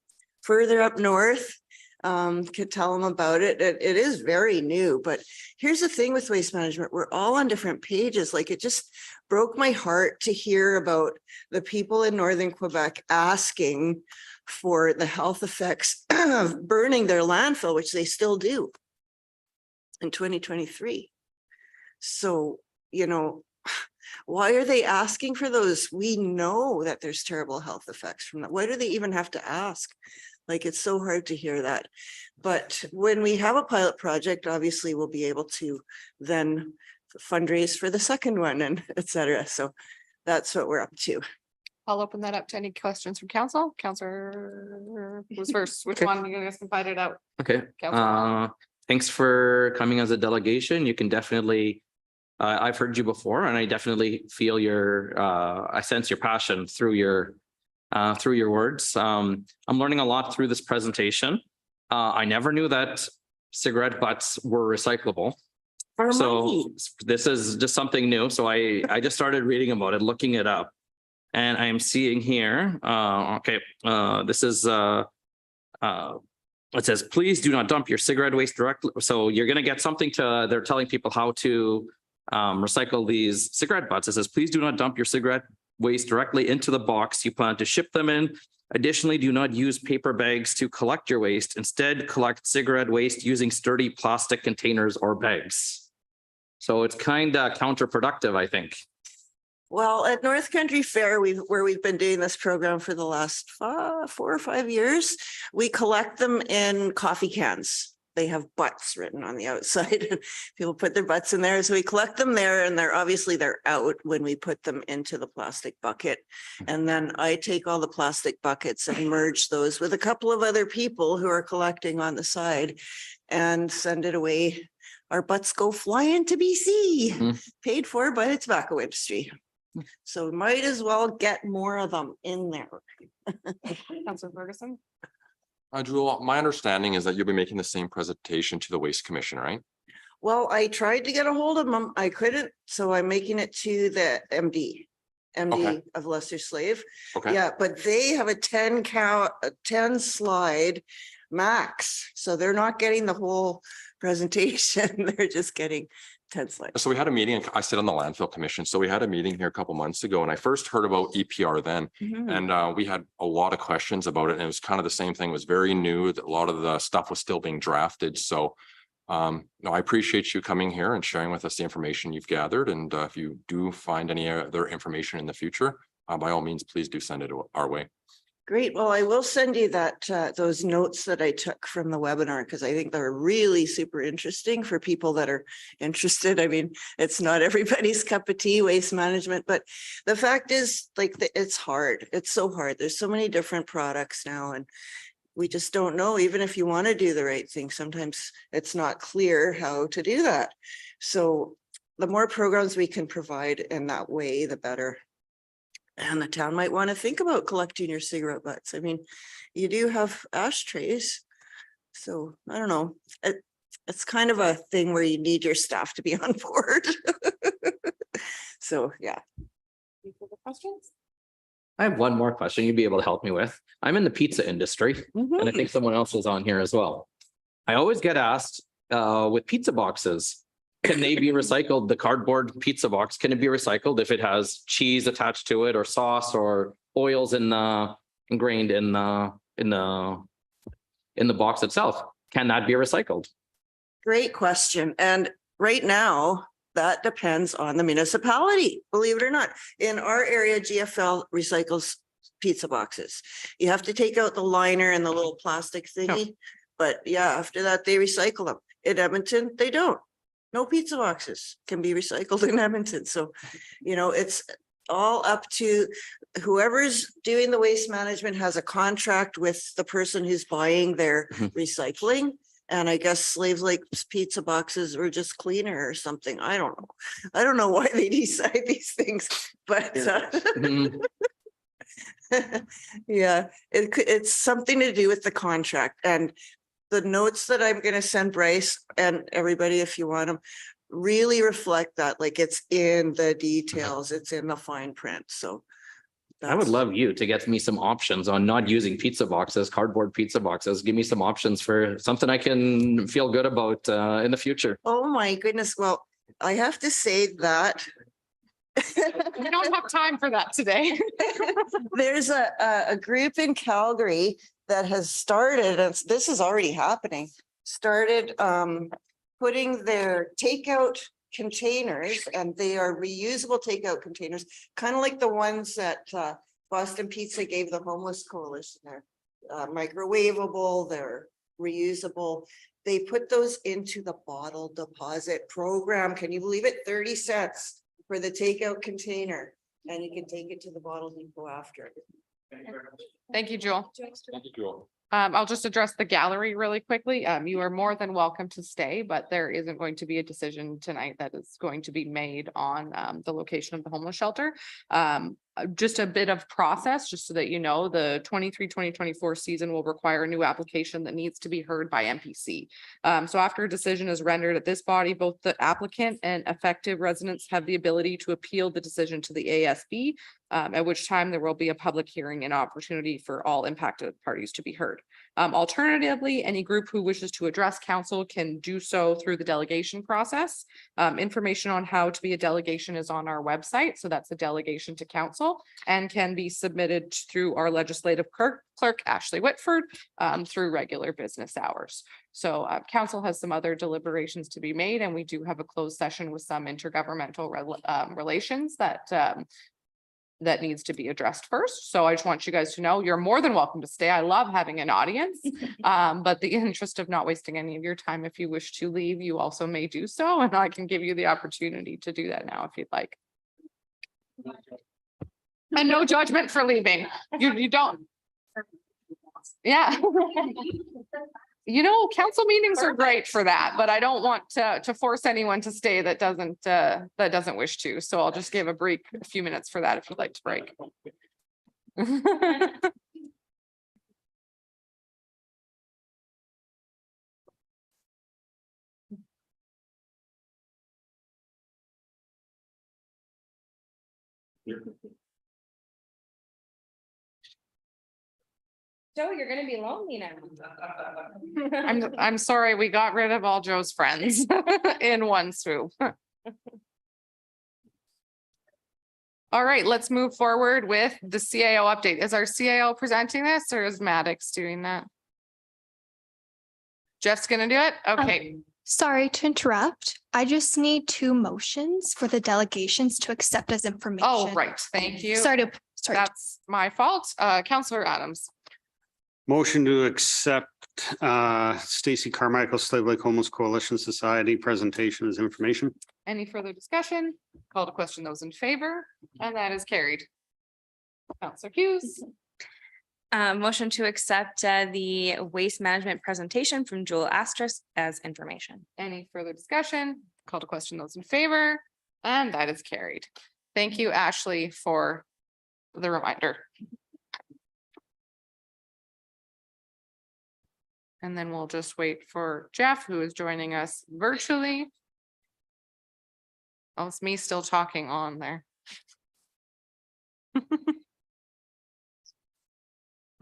G: further up north. Could tell them about it. It is very new, but here's the thing with waste management. We're all on different pages. Like, it just broke my heart to hear about the people in Northern Quebec asking for the health effects of burning their landfill, which they still do in 2023. So, you know, why are they asking for those? We know that there's terrible health effects from that. Why do they even have to ask? Like, it's so hard to hear that. But when we have a pilot project, obviously we'll be able to then fundraise for the second one and et cetera. So that's what we're up to.
A: I'll open that up to any questions from council. Councillor was first. Which
D: Okay.
A: one you guys can fight it out?
D: Okay.
A: Councillor.
D: Thanks for coming as a delegation. You can definitely, I've heard you before, and I definitely feel your, I sense your passion through your words. I'm learning a lot through this presentation. I never knew that cigarette butts were recyclable. So this is just something new. So I just started reading about it, looking it up, and I am seeing here. This is it says, please do not dump your cigarette waste directly. So you're going to get something they're telling people how to recycle these cigarette butts. It says, please do not dump your cigarette waste directly into the box you plan to ship them in. Additionally, do not use paper bags to collect your waste. Instead, collect cigarette waste using sturdy plastic containers or bags. So it's kind of counterproductive, I think.
G: Well, at North Country Fair, where we've been doing this program for the last 4 or 5 years, we collect them in coffee cans. They have butts written on the outside. People put their butts in there. So we collect them there, and they're out when we put them into the plastic bucket. And then I take all the plastic buckets and merge those with a couple of other people who are collecting on the side and send it away. Our butts go flying to BC, paid for by the tobacco industry. So might as well get more of them in there.
A: Councillor Ferguson.
H: Jewel, my understanding is that you'll be making the same presentation to the Waste Commission, right?
G: Well, I tried to get a hold of them. I couldn't. So I'm making it to the MD
H: Okay.
G: of Lesser Slave.
H: Okay.
G: Yeah, but they have a 10 slide max. So they're not getting the whole presentation. They're just getting 10 slides.
H: So we had a meeting, I sit on the landfill commission. So we had a meeting here a couple months ago, and I first heard about EPR then.
G: Mhm.
H: And we had a lot of questions about it. And it was kind of the same thing. It was very new. A lot of the stuff was still being drafted. So no, I appreciate you coming here and sharing with us the information you've gathered. And if you do find any other information in the future, by all means, please do send it our way.
G: Great. Well, I will send you that, those notes that I took from the webinar, because I think they're really super interesting for people that are interested. I mean, it's not everybody's cup of tea, waste management, but the fact is like, it's hard. It's so hard. There's so many different products now and we just don't know, even if you want to do the right thing, sometimes it's not clear how to do that. So the more programs we can provide in that way, the better. And the town might want to think about collecting your cigarette butts. I mean, you do have ashtrays. So I don't know. It's kind of a thing where you need your staff to be on board. So, yeah.
A: Any further questions?
D: I have one more question you'd be able to help me with. I'm in the pizza industry and I think someone else is on here as well. I always get asked with pizza boxes, can they be recycled? The cardboard pizza box, can it be recycled if it has cheese attached to it or sauce or oils ingrained in the box itself? Can that be recycled?
G: Great question. And right now, that depends on the municipality, believe it or not. In our area, GFL recycles pizza boxes. You have to take out the liner and the little plastic thingy. But yeah, after that, they recycle them. In Edmonton, they don't. No pizza boxes can be recycled in Edmonton. So, you know, it's all up to whoever's doing the waste management has a contract with the person who's buying their recycling. And I guess Slave Lake's pizza boxes were just cleaner or something. I don't know. I don't know why they decide these things, but yeah, it's something to do with the contract. And the notes that I'm going to send Bryce and everybody, if you want them, really reflect that, like it's in the details, it's in the fine print. So
D: I would love you to get me some options on not using pizza boxes, cardboard pizza boxes. Give me some options for something I can feel good about in the future.
G: Oh my goodness. Well, I have to say that
A: We don't have time for that today.
G: there's a group in Calgary that has started, and this is already happening, started putting their takeout containers, and they are reusable takeout containers, kind of like the ones that Boston Pizza gave the homeless coalition. They're microwavable, they're reusable. They put those into the bottle deposit program. Can you believe it? 30 cents for the takeout container, and you can take it to the bottle depot after it.
A: Thank you, Jewel.
H: Thank you, Joel.
A: I'll just address the gallery really quickly. You are more than welcome to stay, but there isn't going to be a decision tonight that is going to be made on the location of the homeless shelter. Just a bit of process, just so that you know, the 23-2024 season will require a new application that needs to be heard by MPC. So after a decision is rendered at this body, both the applicant and affected residents have the ability to appeal the decision to the ASB, at which time there will be a public hearing and opportunity for all impacted parties to be heard. Alternatively, any group who wishes to address council can do so through the delegation process. Information on how to be a delegation is on our website. So that's a delegation to council and can be submitted through our legislative clerk, Ashley Whitford, through regular business hours. So council has some other deliberations to be made, and we do have a closed session with some intergovernmental relations that needs to be addressed first. So I just want you guys to know you're more than welcome to stay. I love having an audience, but the interest of not wasting any of your time, if you wish to leave, you also may do so. And I can give you the opportunity to do that now if you'd like. And no judgment for leaving. You don't. Yeah. You know, council meetings are great for that, but I don't want to force anyone to stay that doesn't wish to. So I'll just give a break, a few minutes for that if you'd like to break.
B: Joe, you're gonna be lonely now.
A: I'm sorry, we got rid of all Joe's friends in one swoop. All right, let's move forward with the CAO update. Is our CAO presenting this or is Maddox doing that? Jeff's gonna do it? Okay.
I: Sorry to interrupt. I just need 2 motions for the delegations to accept as information.
A: Oh, right. Thank you.
I: Sorry to Sorry.
A: That's my fault. Counselor Adams.
E: Motion to accept Stacy Carmichael, Slave Lake Homeless Coalition Society presentation as information.
A: Any further discussion? Call to question those in favor, and that is carried. Counselor Hughes.
B: Motion to accept the waste management presentation from Jewel Astris as information.
A: Any further discussion? Call to question those in favor, and that is carried. Thank you, Ashley, for the reminder. And then we'll just wait for Jeff, who is joining us virtually. Oh, it's me still talking on there.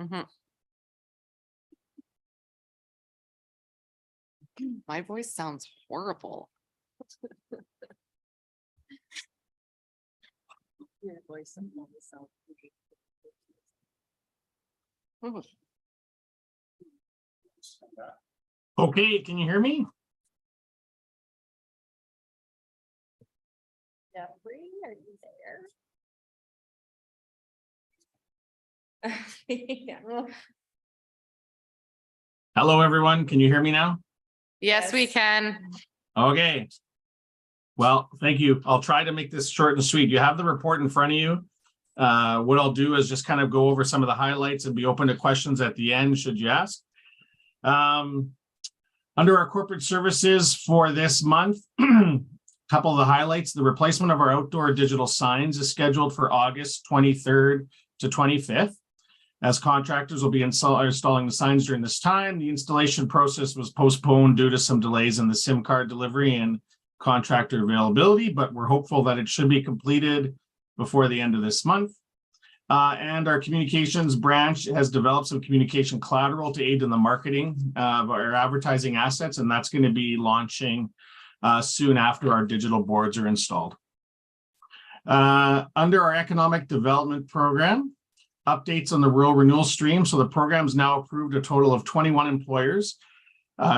A: Mhm. My voice sounds horrible.
F: Your voice and all this sound.
A: Ooh.
J: Okay, can you hear me?
F: Jeffrey, are you there?
B: Yeah.
J: Hello, everyone. Can you hear me now?
A: Yes, we can.
J: Okay. Well, thank you. I'll try to make this short and sweet. You have the report in front of you. What I'll do is just kind of go over some of the highlights and be open to questions at the end, should you ask. Under our corporate services for this month, couple of the highlights, the replacement of our outdoor digital signs is scheduled for August 23rd to 25th. As contractors will be installing the signs during this time, the installation process was postponed due to some delays in the SIM card delivery and contractor availability, but we're hopeful that it should be completed before the end of this month. And our communications branch has developed some communication collateral to aid in the marketing of our advertising assets, and that's going to be launching soon after our digital boards are installed. Under our economic development program, updates on the rural renewal stream. So the program's now approved a total of 21 employers,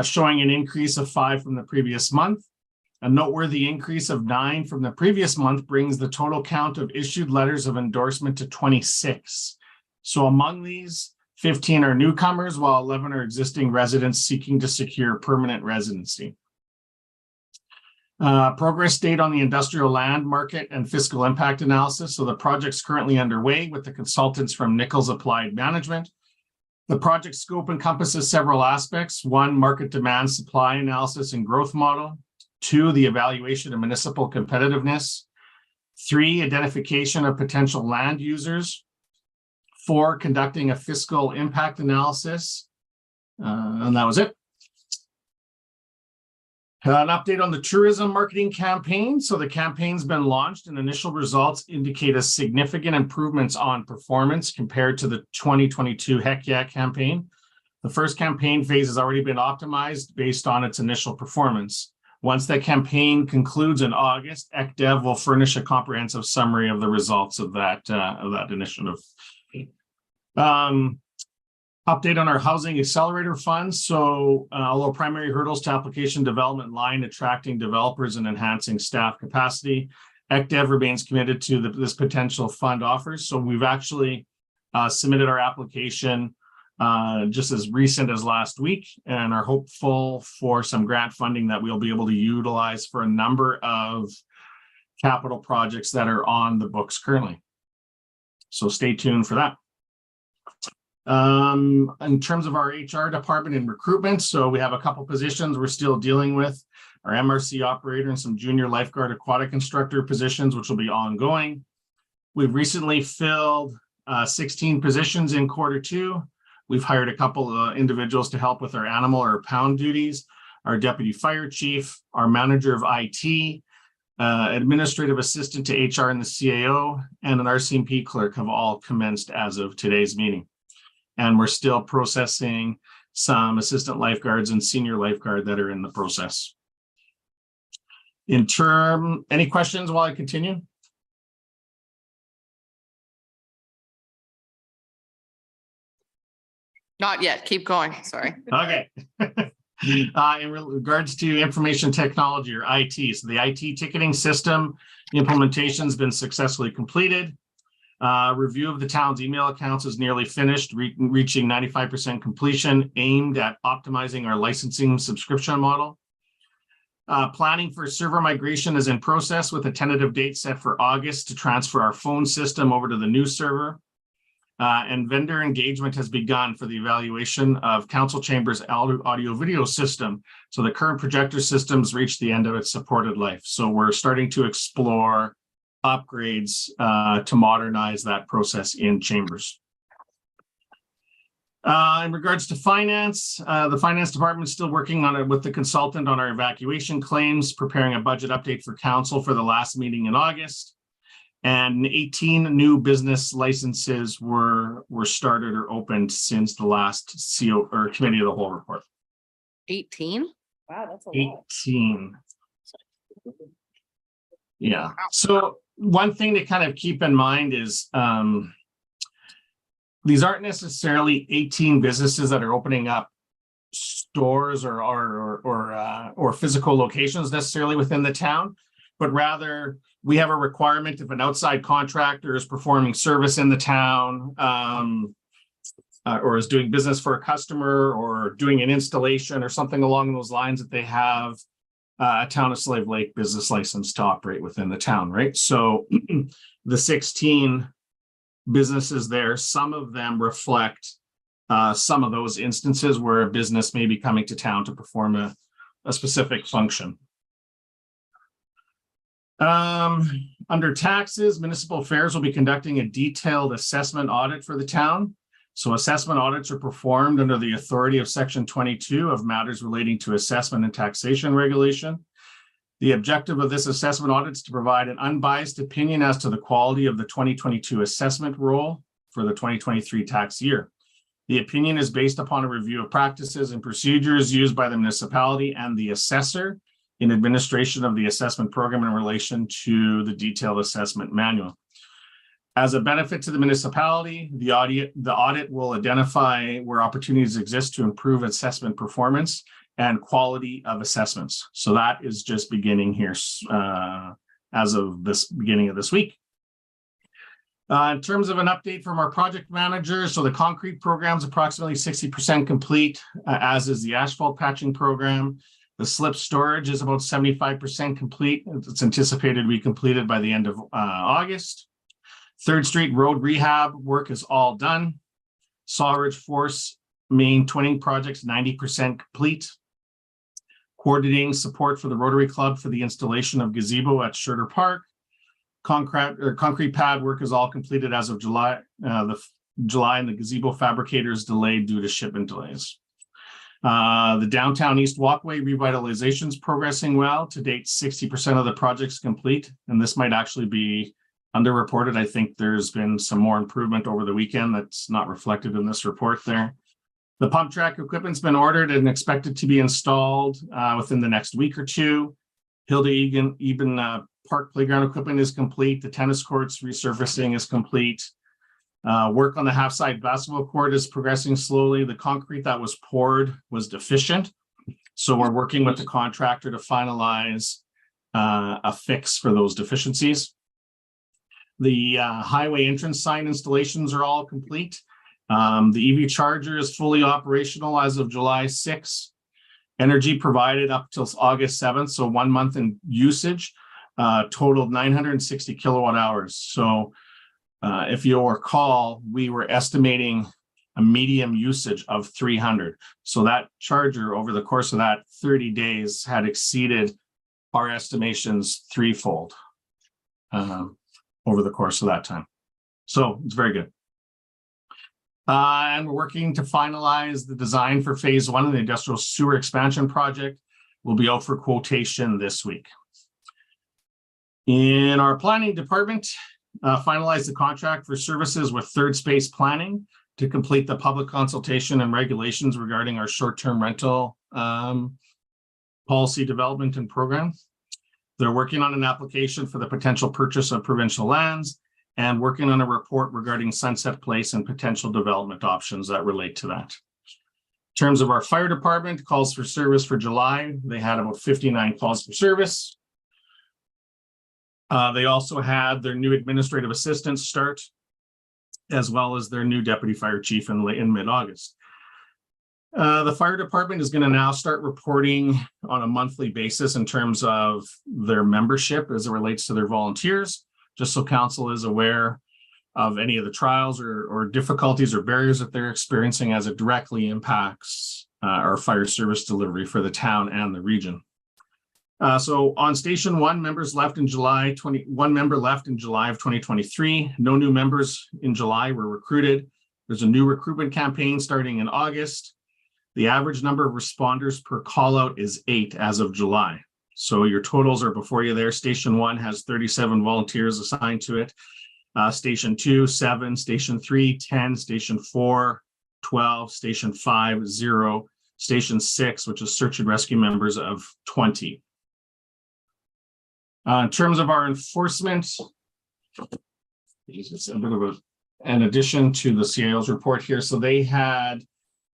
J: showing an increase of 5 from the previous month. A noteworthy increase of 9 from the previous month brings the total count of issued letters of endorsement to 26. So among these, 15 are newcomers, while 11 are existing residents seeking to secure permanent residency. Progress date on the industrial land market and fiscal impact analysis. So the project's currently underway with the consultants from Nichols Applied Management. The project scope encompasses several aspects. 1, market demand supply analysis and growth model. 2, the evaluation of municipal competitiveness. 3, identification of potential land users. 4, conducting a fiscal impact analysis. And that was it. An update on the tourism marketing campaign. So the campaign's been launched and initial results indicate a significant improvements on performance compared to the 2022 Heck Yeah campaign. The first campaign phase has already been optimized based on its initial performance. Once that campaign concludes in August, ECDev will furnish a comprehensive summary of the results of that initiative. Update on our housing accelerator funds. So although primary hurdles to application development lie in attracting developers and enhancing staff capacity, ECDev remains committed to this potential fund offers. So we've actually submitted our application just as recent as last week and are hopeful for some grant funding that we'll be able to utilize for a number of capital projects that are on the books currently. So stay tuned for that. In terms of our HR department and recruitment, so we have a couple positions we're still dealing with, our MRC operator and some junior lifeguard aquatic instructor positions, which will be ongoing. We've recently filled 16 positions in Q2. We've hired a couple of individuals to help with our animal or pound duties, our deputy fire chief, our manager of IT, administrative assistant to HR and the CAO, and an RCMP clerk have all commenced as of today's meeting. And we're still processing some assistant lifeguards and senior lifeguard that are in the process. Any questions while I continue?
A: Not yet. Keep going. Sorry.
J: Okay. In regards to information technology or IT, so the IT ticketing system implementation has been successfully completed. Review of the town's email accounts is nearly finished, reaching 95% completion, aimed at optimizing our licensing subscription model. Planning for server migration is in process with a tentative date set for August to transfer our phone system over to the new server. And vendor engagement has begun for the evaluation of council chambers audio video system. So the current projector systems reached the end of its supported life. So we're starting to explore upgrades to modernize that process in chambers. In regards to finance, the finance department is still working on it with the consultant on our evacuation claims, preparing a budget update for council for the last meeting in August. And 18 new business licenses were started or opened since the last CO or committee of the whole report.
A: 18?
B: Wow, that's a lot.
J: 18. Yeah. So one thing to kind of keep in mind is these aren't necessarily 18 businesses that are opening up stores or physical locations necessarily within the town, but rather we have a requirement if an outside contractor is performing service in the town or is doing business for a customer or doing an installation or something along those lines, that they have a Town of Slave Lake business license to operate within the town, right? So the 16 businesses there, some of them reflect some of those instances where a business may be coming to town to perform a specific function. Under taxes, municipal affairs will be conducting a detailed assessment audit for the town. So assessment audits are performed under the authority of Section 22 of matters relating to assessment and taxation regulation. The objective of this assessment audit is to provide an unbiased opinion as to the quality of the 2022 assessment roll for the 2023 tax year. The opinion is based upon a review of practices and procedures used by the municipality and the assessor in administration of the assessment program in relation to the detailed assessment manual. As a benefit to the municipality, the audit will identify where opportunities exist to improve assessment performance and quality of assessments. So that is just beginning here as of this beginning of this week. In terms of an update from our project manager, so the concrete program is approximately 60% complete, as is the asphalt patching program. The slip storage is about 75% complete. It's anticipated to be completed by the end of August. 3rd Street Road rehab work is all done. Sawridge Force main twinning projects 90% complete. Coordinating support for the Rotary Club for the installation of gazebo at Schurter Park. Concrete pad work is all completed as of July. And the gazebo fabricator is delayed due to shipment delays. The downtown east walkway revitalization is progressing well. To date, 60% of the project's complete, and this might actually be underreported. I think there's been some more improvement over the weekend that's not reflected in this report there. The pump track equipment's been ordered and expected to be installed within the next week or two. Hilda Eben Park playground equipment is complete. The tennis courts resurfacing is complete. Work on the half-side basketball court is progressing slowly. The concrete that was poured was deficient. So we're working with the contractor to finalize a fix for those deficiencies. The highway entrance sign installations are all complete. The EV charger is fully operational as of July 6th. Energy provided up till August 7th, so 1 month in usage, totaled 960 kilowatt hours. So if you'll recall, we were estimating a medium usage of 300. So that charger over the course of that 30 days had exceeded our estimations threefold over the course of that time. So it's very good. And we're working to finalize the design for phase 1 of the industrial sewer expansion project. Will be out for quotation this week. In our planning department, finalize the contract for services with Third Space Planning to complete the public consultation and regulations regarding our short-term rental policy development and program. They're working on an application for the potential purchase of provincial lands and working on a report regarding Sunset Place and potential development options that relate to that. In terms of our fire department, calls for service for July, they had about 59 calls for service. They also had their new administrative assistants start as well as their new deputy fire chief in mid-August. The fire department is going to now start reporting on a monthly basis in terms of their membership as it relates to their volunteers, just so council is aware of any of the trials or difficulties or barriers that they're experiencing as it directly impacts our fire service delivery for the town and the region. So on Station 1, members left in July, 1 member left in July of 2023. No new members in July were recruited. There's a new recruitment campaign starting in August. The average number of responders per call out is 8 as of July. So your totals are before you there. Station 1 has 37 volunteers assigned to it. Station 2, 7, Station 3, 10, Station 4, 12, Station 5, 0, Station 6, which is search and rescue members of 20. In terms of our enforcement, it's a bit of an addition to the CIO's report here. So they had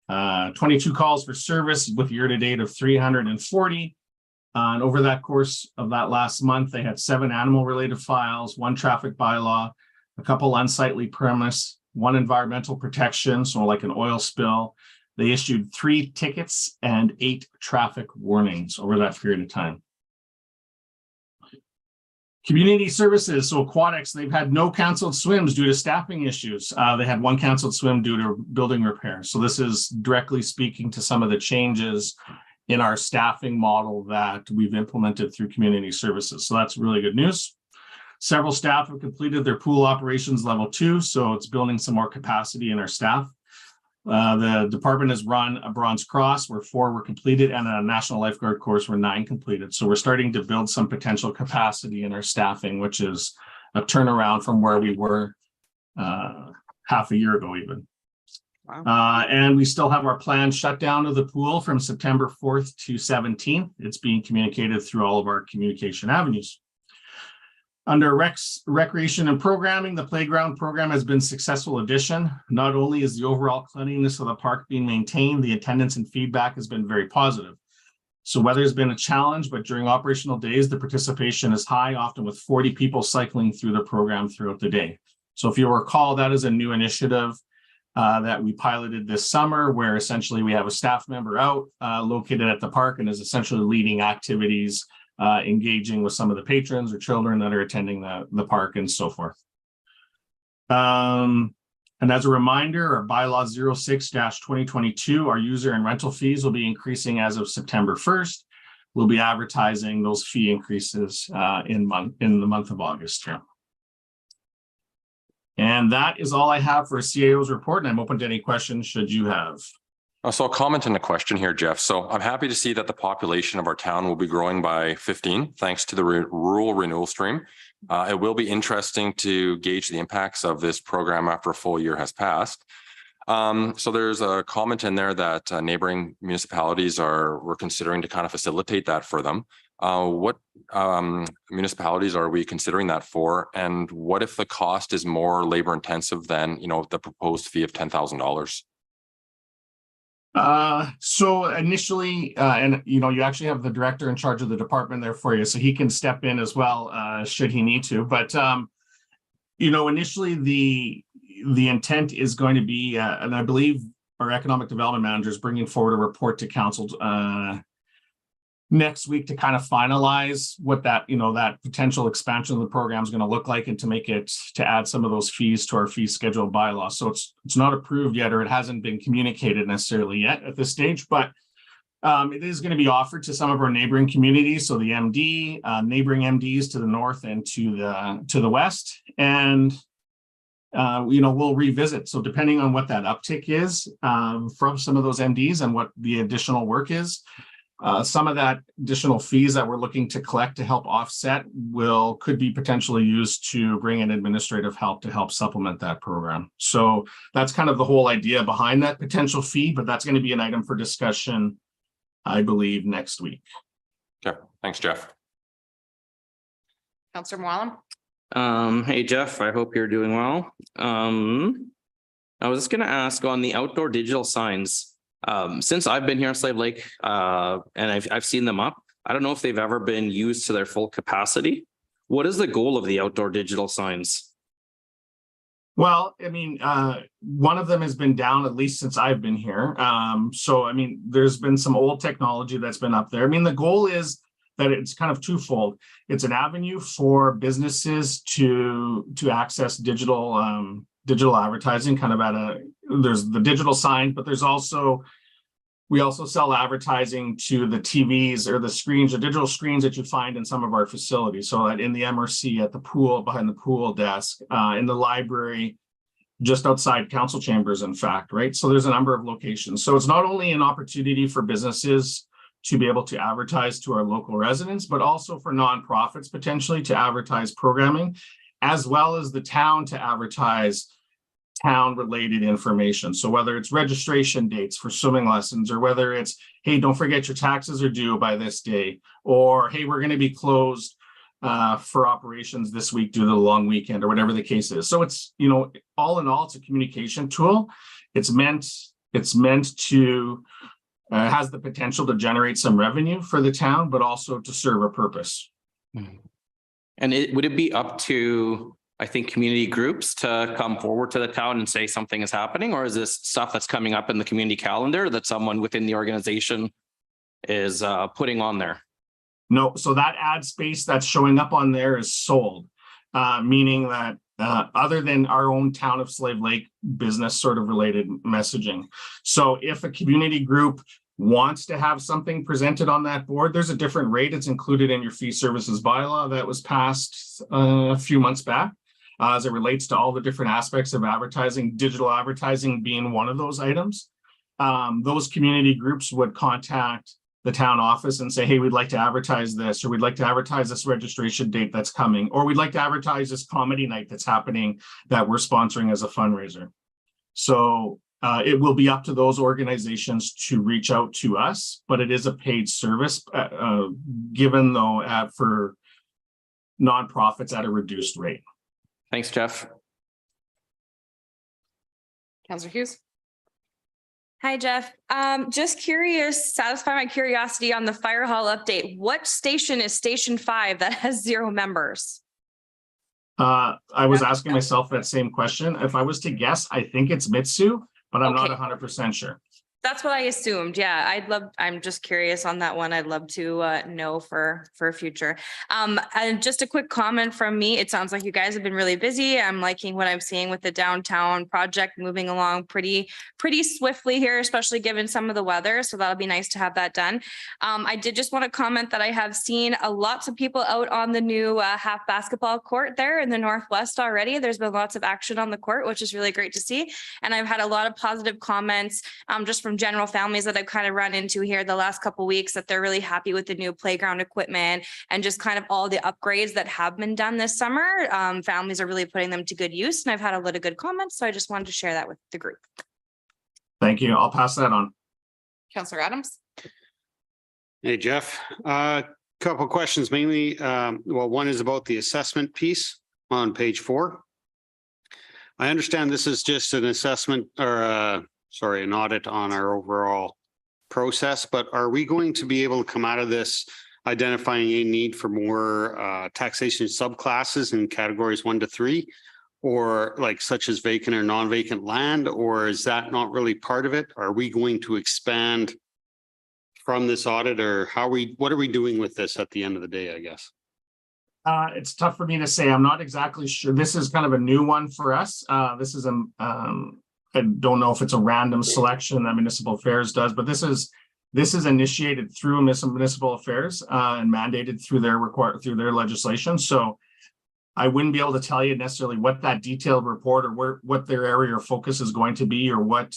J: 22 calls for service with year-to-date of 340. And over that course of that last month, they had 7 animal-related files, 1 traffic bylaw, a couple unsightly premise, 1 environmental protection, so like an oil spill. They issued 3 tickets and 8 traffic warnings over that period of time. Community services, so aquatics, they've had no canceled swims due to staffing issues. They had 1 canceled swim due to building repair. So this is directly speaking to some of the changes in our staffing model that we've implemented through community services. So that's really good news. Several staff have completed their pool operations level 2, so it's building some more capacity in our staff. The department has run a Bronze Cross where 4 were completed and a National Lifeguard course where 9 completed. So we're starting to build some potential capacity in our staffing, which is a turnaround from where we were half a year ago even. Wow. And we still have our planned shutdown of the pool from September 4th to 17th. It's being communicated through all of our communication avenues. Under recreation and programming, the playground program has been a successful addition. Not only is the overall cleanliness of the park being maintained, the attendance and feedback has been very positive. So weather has been a challenge, but during operational days, the participation is high, often with 40 people cycling through the program throughout the day. So if you recall, that is a new initiative that we piloted this summer, where essentially we have a staff member out located at the park and is essentially leading activities, engaging with some of the patrons or children that are attending the park and so forth. And as a reminder, our bylaw 06-2022, our user and rental fees will be increasing as of September 1st. We'll be advertising those fee increases in the month of August. Yeah. And that is all I have for a CAO's report, and I'm open to any questions should you have.
H: So I'll comment on the question here, Jeff. So I'm happy to see that the population of our town will be growing by 15, thanks to the rural renewal stream. It will be interesting to gauge the impacts of this program after a full year has passed. So there's a comment in there that neighboring municipalities were considering to kind of facilitate that for them. What municipalities are we considering that for? And what if the cost is more labor intensive than, the proposed fee of $10,000?
J: So initially, and you actually have the director in charge of the department there for you, so he can step in as well, should he need to. But initially the intent is going to be, and I believe our economic development manager is bringing forward a report to council next week to kind of finalize what that potential expansion of the program is going to look like, and to add some of those fees to our fee schedule bylaw. So it's not approved yet, or it hasn't been communicated necessarily yet at this stage, but it is going to be offered to some of our neighboring communities. So the MD, neighboring MDs to the north and to the west, and we'll revisit. So depending on what that uptick is from some of those MDs and what the additional work is, some of that additional fees that we're looking to collect to help offset could be potentially used to bring in administrative help to help supplement that program. So that's kind of the whole idea behind that potential fee, but that's going to be an item for discussion, I believe, next week.
H: Okay, thanks, Jeff.
A: Councillor Moallem.
D: Hey, Jeff, I hope you're doing well. I was just going to ask on the outdoor digital signs. Since I've been here in Slave Lake, and I've seen them up, I don't know if they've ever been used to their full capacity. What is the goal of the outdoor digital signs?
J: Well, I mean, one of them has been down at least since I've been here. So I mean, there's been some old technology that's been up there. I mean, the goal is that it's kind of twofold. It's an avenue for businesses to access digital digital advertising, kind of there's the digital sign, but there's also we also sell advertising to the TVs or the screens, the digital screens that you find in some of our facilities. So that in the MRC, at the pool, behind the pool desk, in the library, just outside council chambers, in fact, right? So there's a number of locations. So it's not only an opportunity for businesses to be able to advertise to our local residents, but also for nonprofits potentially to advertise programming, as well as the town to advertise town-related information. So whether it's registration dates for swimming lessons, or whether it's, hey, don't forget your taxes are due by this day, or hey, we're going to be closed for operations this week due to the long weekend, or whatever the case is. So it's, you know, all in all, it's a communication tool. It's meant to has the potential to generate some revenue for the town, but also to serve a purpose.
D: And would it be up to, I think, community groups to come forward to the town and say something is happening, or is this stuff that's coming up in the community calendar that someone within the organization is putting on there?
J: No, so that ad space that's showing up on there is sold, meaning that other than our own Town of Slave Lake business sort of related messaging. So if a community group wants to have something presented on that board, there's a different rate. It's included in your fee services bylaw that was passed a few months back. As it relates to all the different aspects of advertising, digital advertising being one of those items. Those community groups would contact the town office and say, hey, we'd like to advertise this, or we'd like to advertise this registration date that's coming, or we'd like to advertise this comedy night that's happening that we're sponsoring as a fundraiser. So it will be up to those organizations to reach out to us, but it is a paid service given though for nonprofits at a reduced rate.
D: Thanks, Jeff.
A: Councillor Hughes.
B: Hi, Jeff. Just curious, satisfy my curiosity on the fire hall update. What station is Station 5 that has 0 members?
J: I was asking myself that same question. If I was to guess, I think it's Mitsu, but I'm not 100% sure.
B: That's what I assumed. Yeah, I'm just curious on that one. I'd love to know for future. And just a quick comment from me. It sounds like you guys have been really busy. I'm liking what I'm seeing with the downtown project moving along pretty swiftly here, especially given some of the weather. So that'll be nice to have that done. I did just want to comment that I have seen lots of people out on the new half basketball court there in the Northwest already. There's been lots of action on the court, which is really great to see. And I've had a lot of positive comments just from general families that I've kind of run into here the last couple of weeks, that they're really happy with the new playground equipment and just kind of all the upgrades that have been done this summer. Families are really putting them to good use, and I've had a lot of good comments. So I just wanted to share that with the group.
J: Thank you. I'll pass that on.
A: Councillor Adams.
E: Hey, Jeff. Couple of questions mainly. Well, one is about the assessment piece on page 4. I understand this is just an assessment or an audit on our overall process, but are we going to be able to come out of this identifying a need for more taxation subclasses in categories 1 to 3, or like such as vacant or non-vacant land, or is that not really part of it? Are we going to expand from this audit, or what are we doing with this at the end of the day, I guess?
J: It's tough for me to say. I'm not exactly sure. This is kind of a new one for us. This is I don't know if it's a random selection that Municipal Affairs does, but this is initiated through Municipal Affairs and mandated through their legislation. So I wouldn't be able to tell you necessarily what that detailed report or what their area of focus is going to be, or what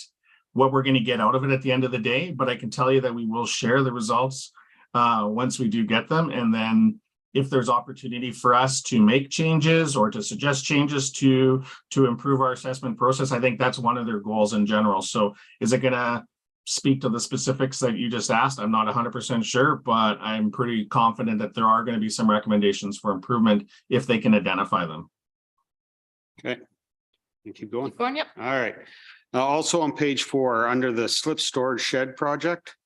J: we're going to get out of it at the end of the day. But I can tell you that we will share the results once we do get them, and then if there's opportunity for us to make changes or to suggest changes to improve our assessment process, I think that's one of their goals in general. So is it going to speak to the specifics that you just asked? I'm not 100% sure, but I'm pretty confident that there are going to be some recommendations for improvement if they can identify them.
E: Okay. You keep going.
A: Keep going, yep.
E: All right. Also on page 4, under the slip storage shed project,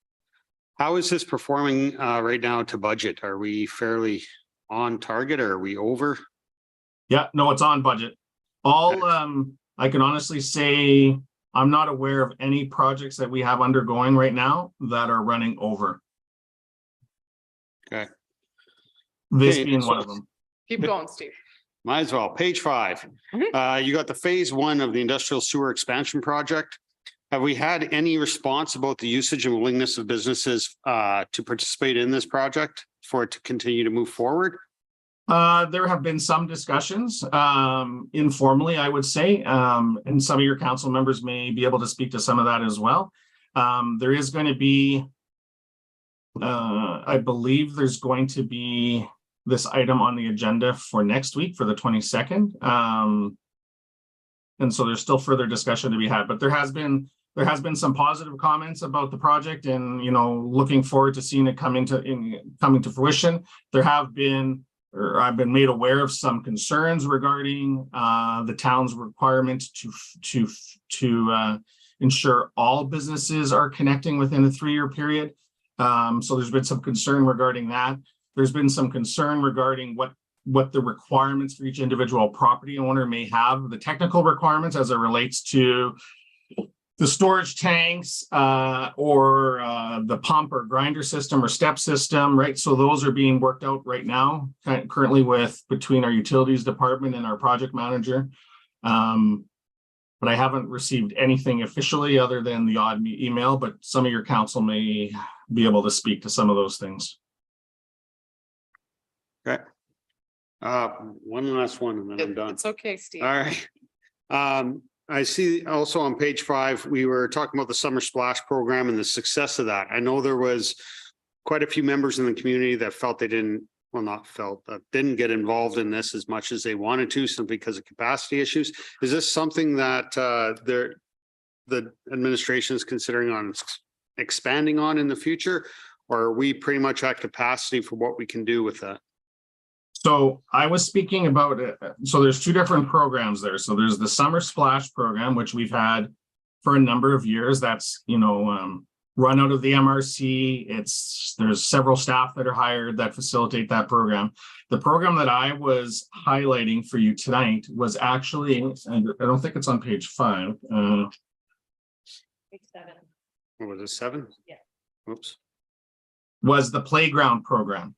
E: how is this performing right now to budget? Are we fairly on target, or are we over?
J: Yeah, no, it's on budget. All I can honestly say I'm not aware of any projects that we have undergoing right now that are running over.
E: Okay.
J: This
E: Okay,
J: being
E: so-
J: one of them.
A: Keep going, Steve.
E: Might as well. Page 5. You got the phase 1 of the industrial sewer expansion project. Have we had any response about the usage and willingness of businesses to participate in this project for it to continue to move forward?
J: There have been some discussions, informally, I would say, and some of your council members may be able to speak to some of that as well. There is going to be, I believe there's going to be this item on the agenda for next week for the 22nd. And so there's still further discussion to be had, but there has been some positive comments about the project and, you know, looking forward to seeing it coming to fruition. There have been, or I've been made aware of some concerns regarding the town's requirement to ensure all businesses are connecting within a 3-year period. So there's been some concern regarding that. There's been some concern regarding what the requirements for each individual property owner may have, the technical requirements as it relates to the storage tanks or the pump or grinder system or step system, right? So those are being worked out right now, currently between our utilities department and our project manager. But I haven't received anything officially other than the odd email, but some of your council may be able to speak to some of those things.
E: Okay. One last one and then I'm done.
A: It's okay, Steve.
E: All right. I see also on page 5, we were talking about the summer splash program and the success of that. I know there was quite a few members in the community that felt they didn't, well, not felt, didn't get involved in this as much as they wanted to simply because of capacity issues. Is this something that the administration is considering on expanding on in the future? Or are we pretty much at capacity for what we can do with that?
J: So I was speaking about it. So there's 2 different programs there. So there's the Summer Splash program, which we've had for a number of years. That's, you know, run out of the MRC. There's several staff that are hired that facilitate that program. The program that I was highlighting for you tonight was actually, I don't think it's on page 5.
F: Page 7.
E: What was it, 7?
F: Yeah.
E: Oops.
J: Was the playground program.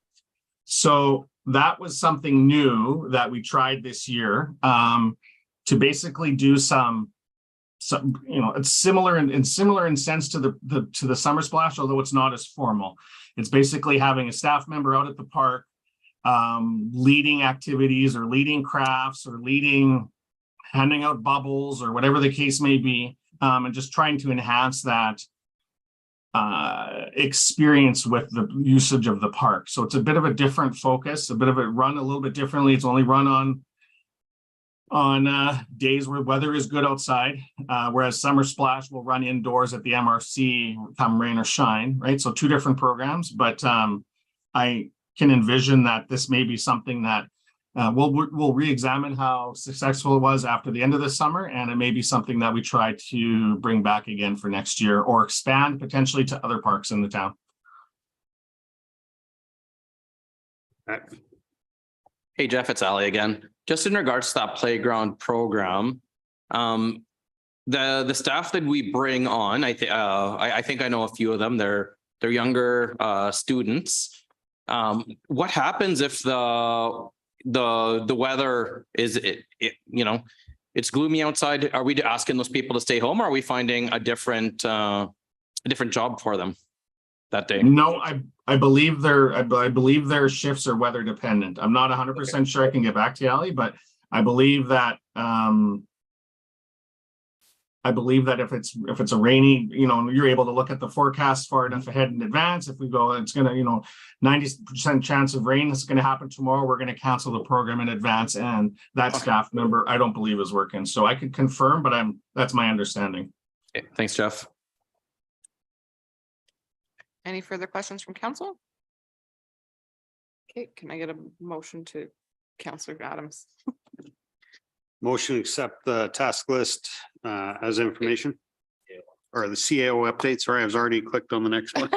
J: So that was something new that we tried this year to basically do some, you know, it's similar in sense to the Summer Splash, although it's not as formal. It's basically having a staff member out at the park leading activities or leading crafts or handing out bubbles or whatever the case may be, and just trying to enhance that experience with the usage of the park. So it's a bit of a different focus, a bit of it run a little bit differently. It's only run on days where weather is good outside, whereas Summer Splash will run indoors at the MRC come rain or shine, right? So 2 different programs, but I can envision that this may be something that we'll re-examine how successful it was after the end of the summer, and it may be something that we try to bring back again for next year or expand potentially to other parks in the town.
D: Hey, Jeff, it's Ali again. Just in regards to that playground program, the staff that we bring on, I think I know a few of them. They're younger students. What happens if the weather is you know, it's gloomy outside? Are we asking those people to stay home, or are we finding a different job for them that day?
J: No, I believe their shifts are weather dependent. I'm not 100% sure. I can get back to you, Ali, but I believe that if it's a rainy, you know, you're able to look at the forecast far enough ahead in advance. If we go, it's going to, you know, 90% chance of rain is going to happen tomorrow. We're going to cancel the program in advance. And that staff member, I don't believe is working. So I can confirm, but that's my understanding.
D: Okay, thanks, Jeff.
A: Any further questions from council? Okay, can I get a motion to Councillor Adams?
E: Motion to accept the task list as information. Or the CAO update. Sorry, I was already clicked on the next one.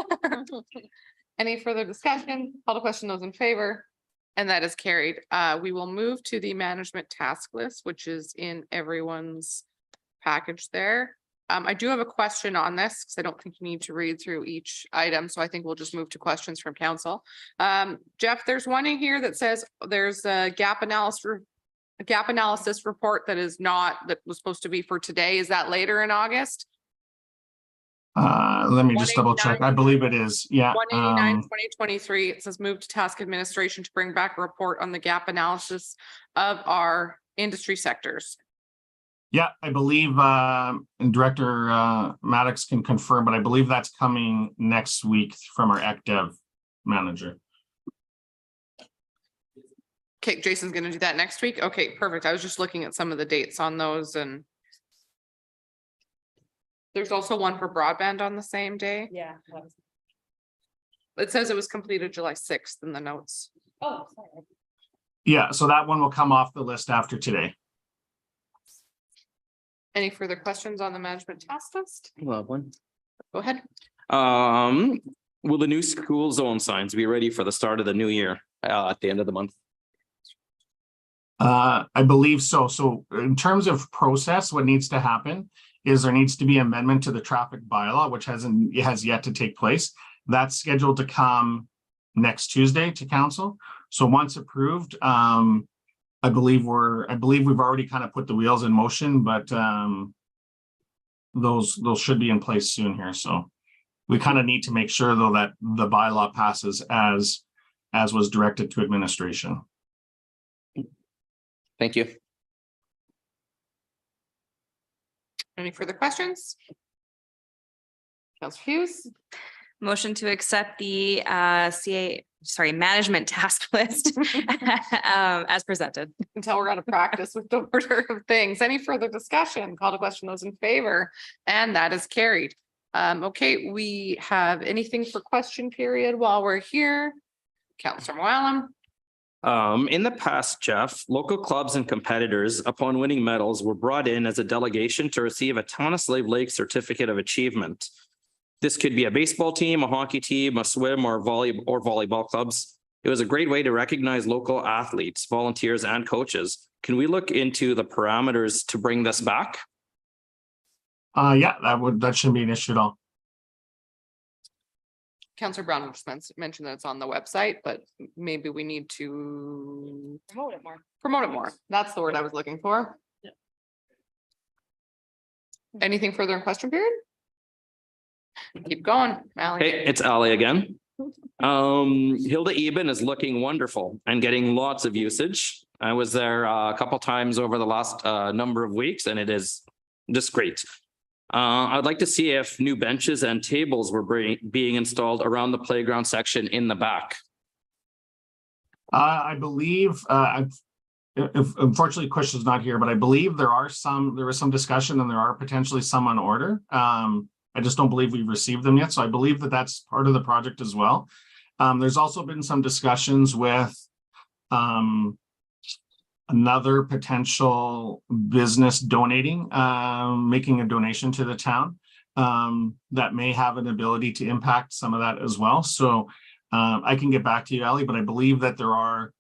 A: Any further discussion? Call to question, those in favor? And that is carried. We will move to the management task list, which is in everyone's package there. I do have a question on this because I don't think you need to read through each item, so I think we'll just move to questions from council. Jeff, there's one in here that says there's a gap analysis report that is not, that was supposed to be for today. Is that later in August?
J: Let me just double check. I believe it is. Yeah.
A: 2023. It says move to task administration to bring back a report on the gap analysis of our industry sectors.
J: Yeah, I believe and Director Maddox can confirm, but I believe that's coming next week from our ECDev manager.
A: Okay, Jason's gonna do that next week. Okay, perfect. I was just looking at some of the dates on those, and there's also one for broadband on the same day.
F: Yeah.
A: It says it was completed July 6th in the notes.
F: Oh, sorry.
J: Yeah, so that one will come off the list after today.
A: Any further questions on the management task list?
D: Love one.
A: Go ahead.
D: Will the new school zone signs be ready for the start of the new year at the end of the month?
J: I believe so. So in terms of process, what needs to happen is there needs to be amendment to the traffic bylaw, which has yet to take place. That's scheduled to come next Tuesday to council. So once approved, I believe we've already kind of put the wheels in motion, but those should be in place soon here. So we kind of need to make sure though that the bylaw passes as was directed to administration.
D: Thank you.
A: Any further questions? Councilor Hughes,
B: Motion to accept the management task list as presented.
A: until we're out of practice with the order of things. Any further discussion? Call to question those in favor, and that is carried. Okay, we have anything for question period while we're here? Councilor Moallem.
D: In the past, Jeff, local clubs and competitors, upon winning medals, were brought in as a delegation to receive a Town of Slave Lake Certificate of Achievement. This could be a baseball team, a hockey team, a swim or volleyball clubs. It was a great way to recognize local athletes, volunteers, and coaches. Can we look into the parameters to bring this back?
J: Yeah, that shouldn't be an issue at all.
A: Councilor Brown just mentioned that it's on the website, but maybe we need to
F: Promote it more.
A: promote it more. That's the word I was looking for.
F: Yeah.
A: Anything further in question period? Keep going, Ally.
D: Hey, it's Ali again. Hilda Eben is looking wonderful and getting lots of usage. I was there a couple times over the last number of weeks, and it is just great. I'd like to see if new benches and tables were being installed around the playground section in the back.
J: I believe, if unfortunately Question's not here, but I believe there was some discussion and there are potentially some on order. I just don't believe we've received them yet. So I believe that that's part of the project as well. There's also been some discussions with another potential business donating, making a donation to the town that may have an ability to impact some of that as well. So I can get back to you, Ali, but I believe that there are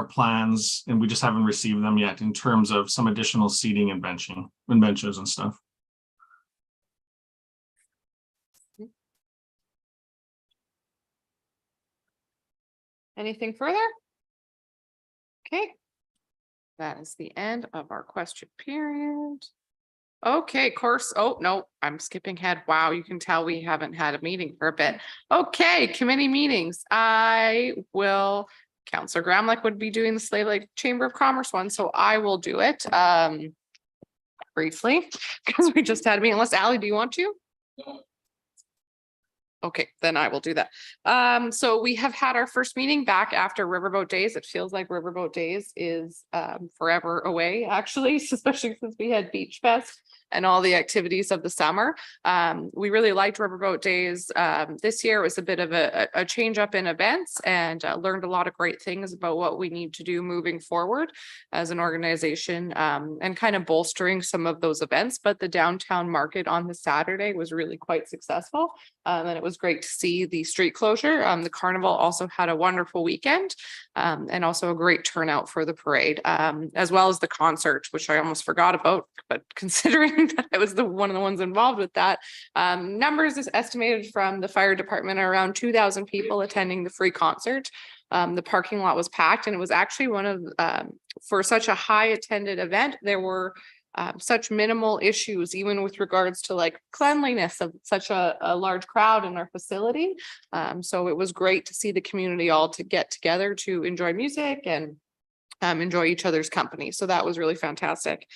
J: plans and we just haven't received them yet in terms of some additional seating and benches and stuff.
A: Anything further? Okay. That is the end of our question period. Okay, course. Oh, no, I'm skipping ahead. Wow, you can tell we haven't had a meeting for a bit. Okay, committee meetings. Councillor Gramlich would be doing the Slave Lake Chamber of Commerce one, so I will do it briefly because we just had a meeting. Unless Ali, do you want to? Okay, then I will do that. So we have had our first meeting back after Riverboat Days. It feels like Riverboat Days is forever away, actually, especially since we had Beach Fest. and all the activities of the summer. We really liked Riverboat Days. This year was a bit of a change up in events, and learned a lot of great things about what we need to do moving forward as an organization, and kind of bolstering some of those events. But the downtown market on the Saturday was really quite successful. And it was great to see the street closure. The carnival also had a wonderful weekend, and also a great turnout for the parade, as well as the concert, which I almost forgot about. But considering that I was one of the ones involved with that, numbers is estimated from the fire department are around 2,000 people attending the free concert. The parking lot was packed, and it was actually one of, for such a high attended event, there were such minimal issues, even with regards to like cleanliness of such a large crowd in our facility. So it was great to see the community all to get together to enjoy music and enjoy each other's company. So that was really fantastic.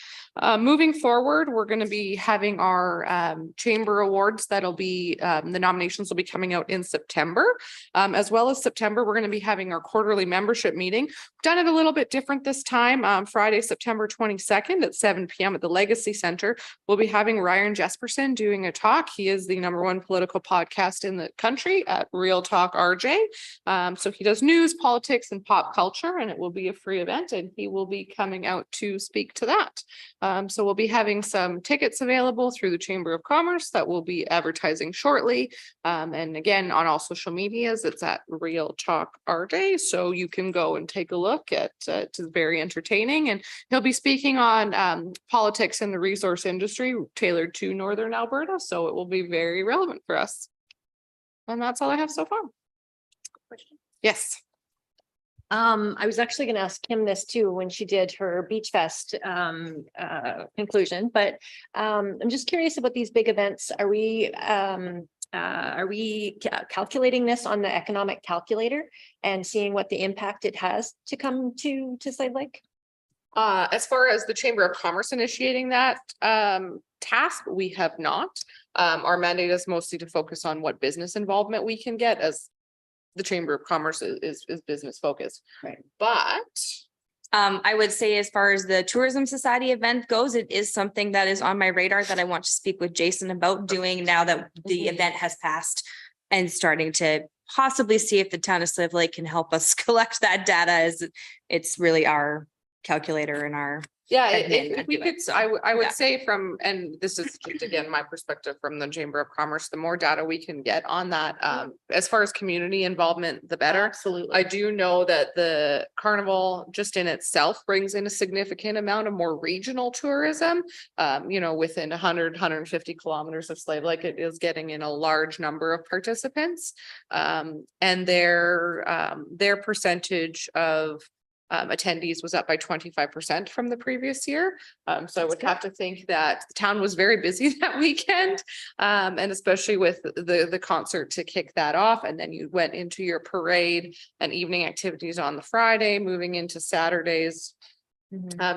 A: Moving forward, we're going to be having our chamber awards. That'll be the nominations will be coming out in September. As well as September, we're going to be having our quarterly membership meeting. Done it a little bit different this time. Friday, September 22nd at 7 p.m. at the Legacy Center. We'll be having Ryan Jesperson doing a talk. He is the #1 political podcast in the country at Real Talk RJ. So he does news, politics, and pop culture, and it will be a free event, and he will be coming out to speak to that. So we'll be having some tickets available through the Chamber of Commerce that we'll be advertising shortly. And again, on all social medias, it's at Real Talk RJ. So you can go and take a look at it's very entertaining. And he'll be speaking on politics in the resource industry tailored to Northern Alberta. So it will be very relevant for us. And that's all I have so far. Yes.
F: I was actually going to ask Kim this too when she did her Beach Fest conclusion, but I'm just curious about these big events. Are we calculating this on the economic calculator and seeing what the impact it has to come to Slave Lake?
A: As far as the Chamber of Commerce initiating that task, we have not. Our mandate is mostly to focus on what business involvement we can get, as the Chamber of Commerce is business focused.
F: Right.
A: But
B: I would say as far as the Tourism Society event goes, it is something that is on my radar that I want to speak with Jason about doing now that the event has passed, and starting to possibly see if the town of Slave Lake can help us collect that data, as it's really our calculator and our
A: if we could, I would
B: Yeah.
A: say from, and this is just again my perspective from the Chamber of Commerce, the more data we can get on that, as far as community involvement, the better.
F: Absolutely.
A: I do know that the carnival just in itself brings in a significant amount of more regional tourism. Within 150 kilometers of Slave Lake, it is getting in a large number of participants. And their percentage of attendees was up by 25% from the previous year. So I would have to think that the town was very busy that weekend. And especially with the concert to kick that off. And then you went into your parade and evening activities on the Friday, moving into Saturday's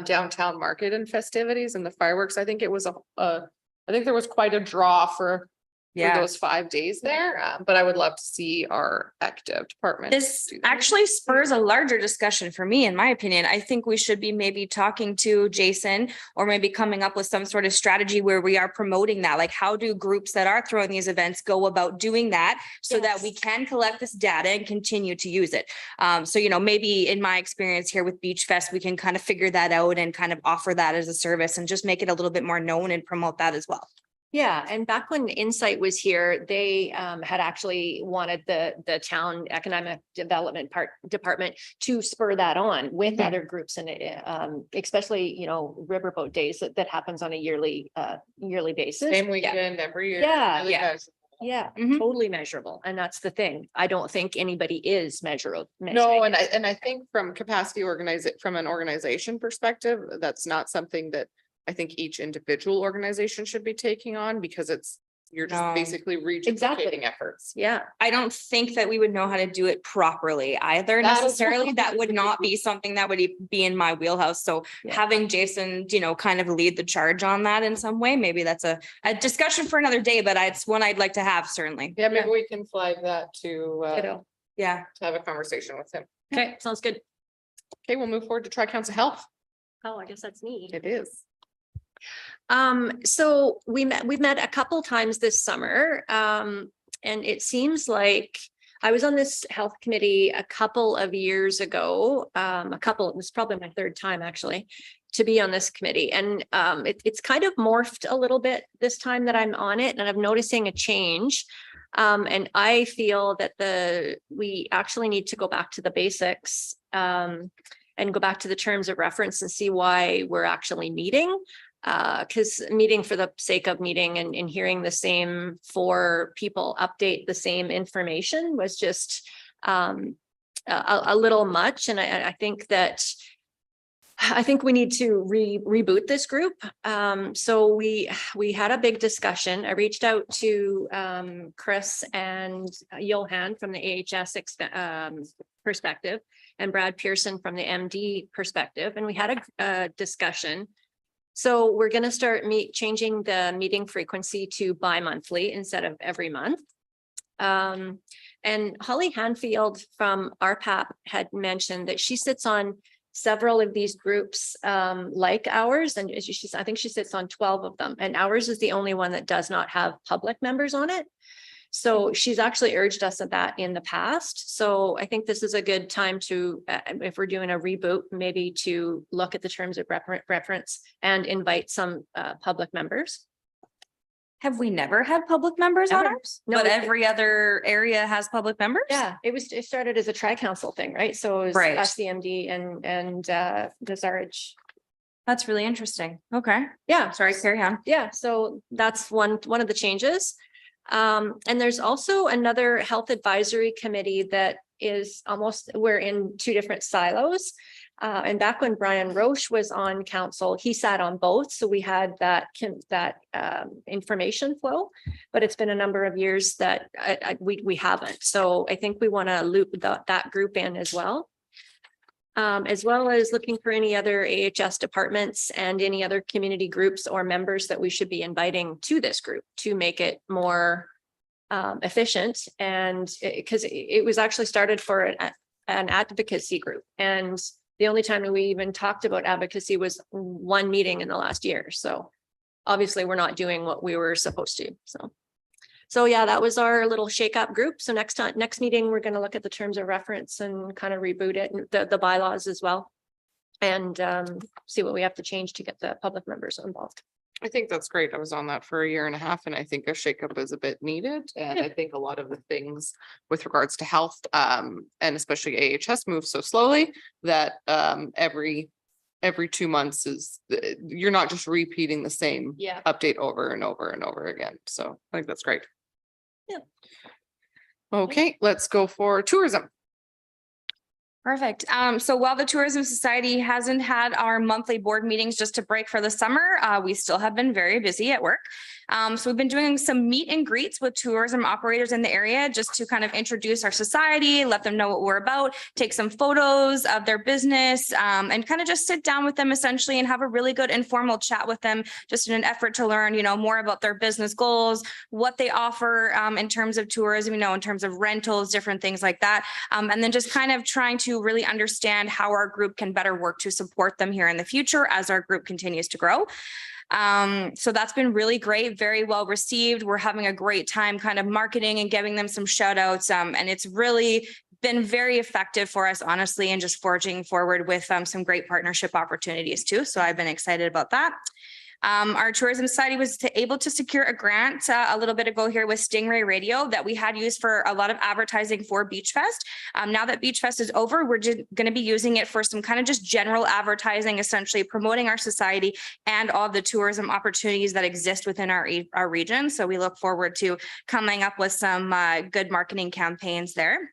A: downtown market and festivities and the fireworks. I think it was I think there was quite a draw for those 5 days there. But I would love to see our active department.
B: This
A: do that.
B: actually spurs a larger discussion for me, in my opinion. I think we should be maybe talking to Jason, or maybe coming up with some sort of strategy where we are promoting that. Like, how do groups that are throwing these events go about doing that so that we can collect this data and continue to use it? So, maybe in my experience here with Beach Fest, we can kind of figure that out and kind of offer that as a service and just make it a little bit more known and promote that as well.
F: Yeah, and back when Insight was here, they had actually wanted the town economic development department to spur that on with other groups, and especially Riverboat Days that happens on a yearly basis.
A: Same weekend every year.
F: Yeah,
A: Really
F: yeah.
A: does.
F: Yeah,
B: Mhm.
F: totally measurable, and that's the thing. I don't think anybody is measurable.
A: No, and I think from from an organization perspective, that's not something that I think each individual organization should be taking on, because you're just
B: No.
A: basically
F: Exactly.
A: reduplicating efforts.
F: Yeah,
B: I don't think that we would know how to do it properly either
A: That is-
B: necessarily. That would not be something that would be in my wheelhouse. So
F: Yeah.
B: having Jason, kind of lead the charge on that in some way, maybe that's a discussion for another day, but it's one I'd like to have, certainly.
A: Yeah, maybe we can flag that to
B: Yeah.
A: have a conversation with him.
F: okay, sounds good.
A: Okay, we'll move forward to Tri-Council Health.
F: Oh, I guess that's me.
A: It is.
F: So we've met a couple times this summer. And it seems like I was on this health committee a couple of years ago. It was probably my third time actually to be on this committee. And it's kind of morphed a little bit this time that I'm on it, and I'm noticing a change. And I feel that we actually need to go back to the basics and go back to the terms of reference and see why we're actually meeting. Because meeting for the sake of meeting and hearing the same four people update the same information was just a little much. And I think we need to reboot this group. So we had a big discussion. I reached out to Chris and Johan from the AHS perspective and Brad Pearson from the MD perspective. And we had a discussion. So we're going to start changing the meeting frequency to bi-monthly instead of every month. And Holly Hanfield from RPAP had mentioned that she sits on several of these groups like ours, and I think she sits on 12 of them, and ours is the only one that does not have public members on it. So she's actually urged us of that in the past. So I think this is a good time to, if we're doing a reboot, maybe to look at the terms of reference and invite some public members.
B: Have we never had public members on
F: Ever.
B: ours?
F: No,
B: But
F: it-
B: every other area has public members?
F: Yeah, it started as a tri-council thing, right? So it was
B: Right.
F: us, the MD and the Zarge.
B: That's really interesting. Okay.
F: Yeah,
B: Sorry, carry on.
F: yeah, so that's one of the changes. And there's also another health advisory committee that is we're in two different silos. And back when Brian Roche was on council, he sat on both. So we had that information flow, but it's been a number of years that we haven't. So I think we want to loop that group in as well as looking for any other AHS departments and any other community groups or members that we should be inviting to this group to make it more efficient. And because it was actually started for an advocacy group, and the only time we even talked about advocacy was one meeting in the last year. So obviously we're not doing what we were supposed to. So yeah, that was our little shake up group. So next meeting, we're going to look at the terms of reference and kind of reboot it, and the bylaws as well. And see what we have to change to get the public members involved.
A: I think that's great. I was on that for a year and a half, and I think a shakeup is a bit needed. And I think a lot of the things with regards to health, and especially AHS moves so slowly that every 2 months you're not just repeating the same update over and over and over again. So I think that's great.
F: Yeah.
A: Okay, let's go for tourism.
B: Perfect. So while the Tourism Society hasn't had our monthly board meetings just to break for the summer, we still have been very busy at work. So we've been doing some meet and greets with tourism operators in the area just to kind of introduce our society, let them know what we're about, take some photos of their business, and kind of just sit down with them essentially and have a really good informal chat with them, just in an effort to learn, more about their business goals, what they offer in terms of tourism, in terms of rentals, different things like that. And then just kind of trying to really understand how our group can better work to support them here in the future as our group continues to grow. So that's been really great, very well received. We're having a great time kind of marketing and giving them some shout outs. And it's really been very effective for us, honestly, and just forging forward with some great partnership opportunities too. So I've been excited about that. Our Tourism Society was able to secure a grant a little bit ago here with Stingray Radio that we had used for a lot of advertising for Beach Fest. Now that Beach Fest is over, we're just going to be using it for some kind of just general advertising, essentially promoting our society and all the tourism opportunities that exist within our region. So we look forward to coming up with some good marketing campaigns there.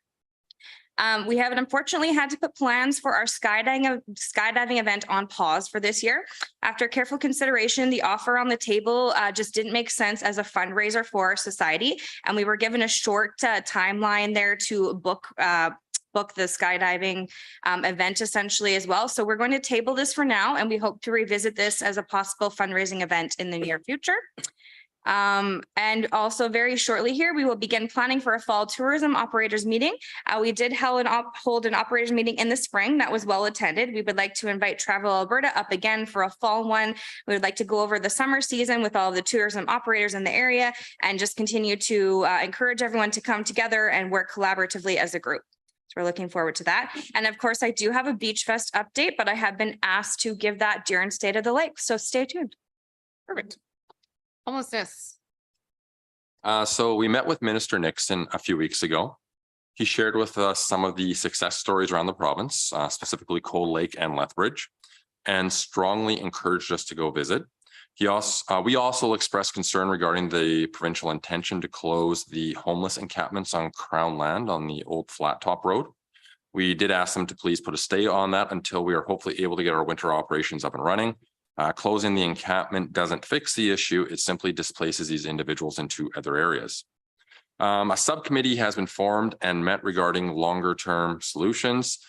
B: We have unfortunately had to put plans for our skydiving event on pause for this year. After careful consideration, the offer on the table just didn't make sense as a fundraiser for our society. And we were given a short timeline there to book the skydiving event essentially as well. So we're going to table this for now, and we hope to revisit this as a possible fundraising event in the near future. And also very shortly here, we will begin planning for a fall tourism operators meeting. We did hold an operators meeting in the spring that was well attended. We would like to invite Travel Alberta up again for a fall one. We would like to go over the summer season with all the tourism operators in the area and just continue to encourage everyone to come together and work collaboratively as a group. So we're looking forward to that. And of course, I do have a Beach Fest update, but I have been asked to give that during State of the Lake. So stay tuned.
A: Perfect. Homelessness.
H: So we met with Minister Nixon a few weeks ago. He shared with us some of the success stories around the province, specifically Cold Lake and Lethbridge, and strongly encouraged us to go visit. We also expressed concern regarding the provincial intention to close the homeless encampments on Crown land on the old Flat Top Road. We did ask them to please put a stay on that until we are hopefully able to get our winter operations up and running. Closing the encampment doesn't fix the issue. It simply displaces these individuals into other areas. A subcommittee has been formed and met regarding longer term solutions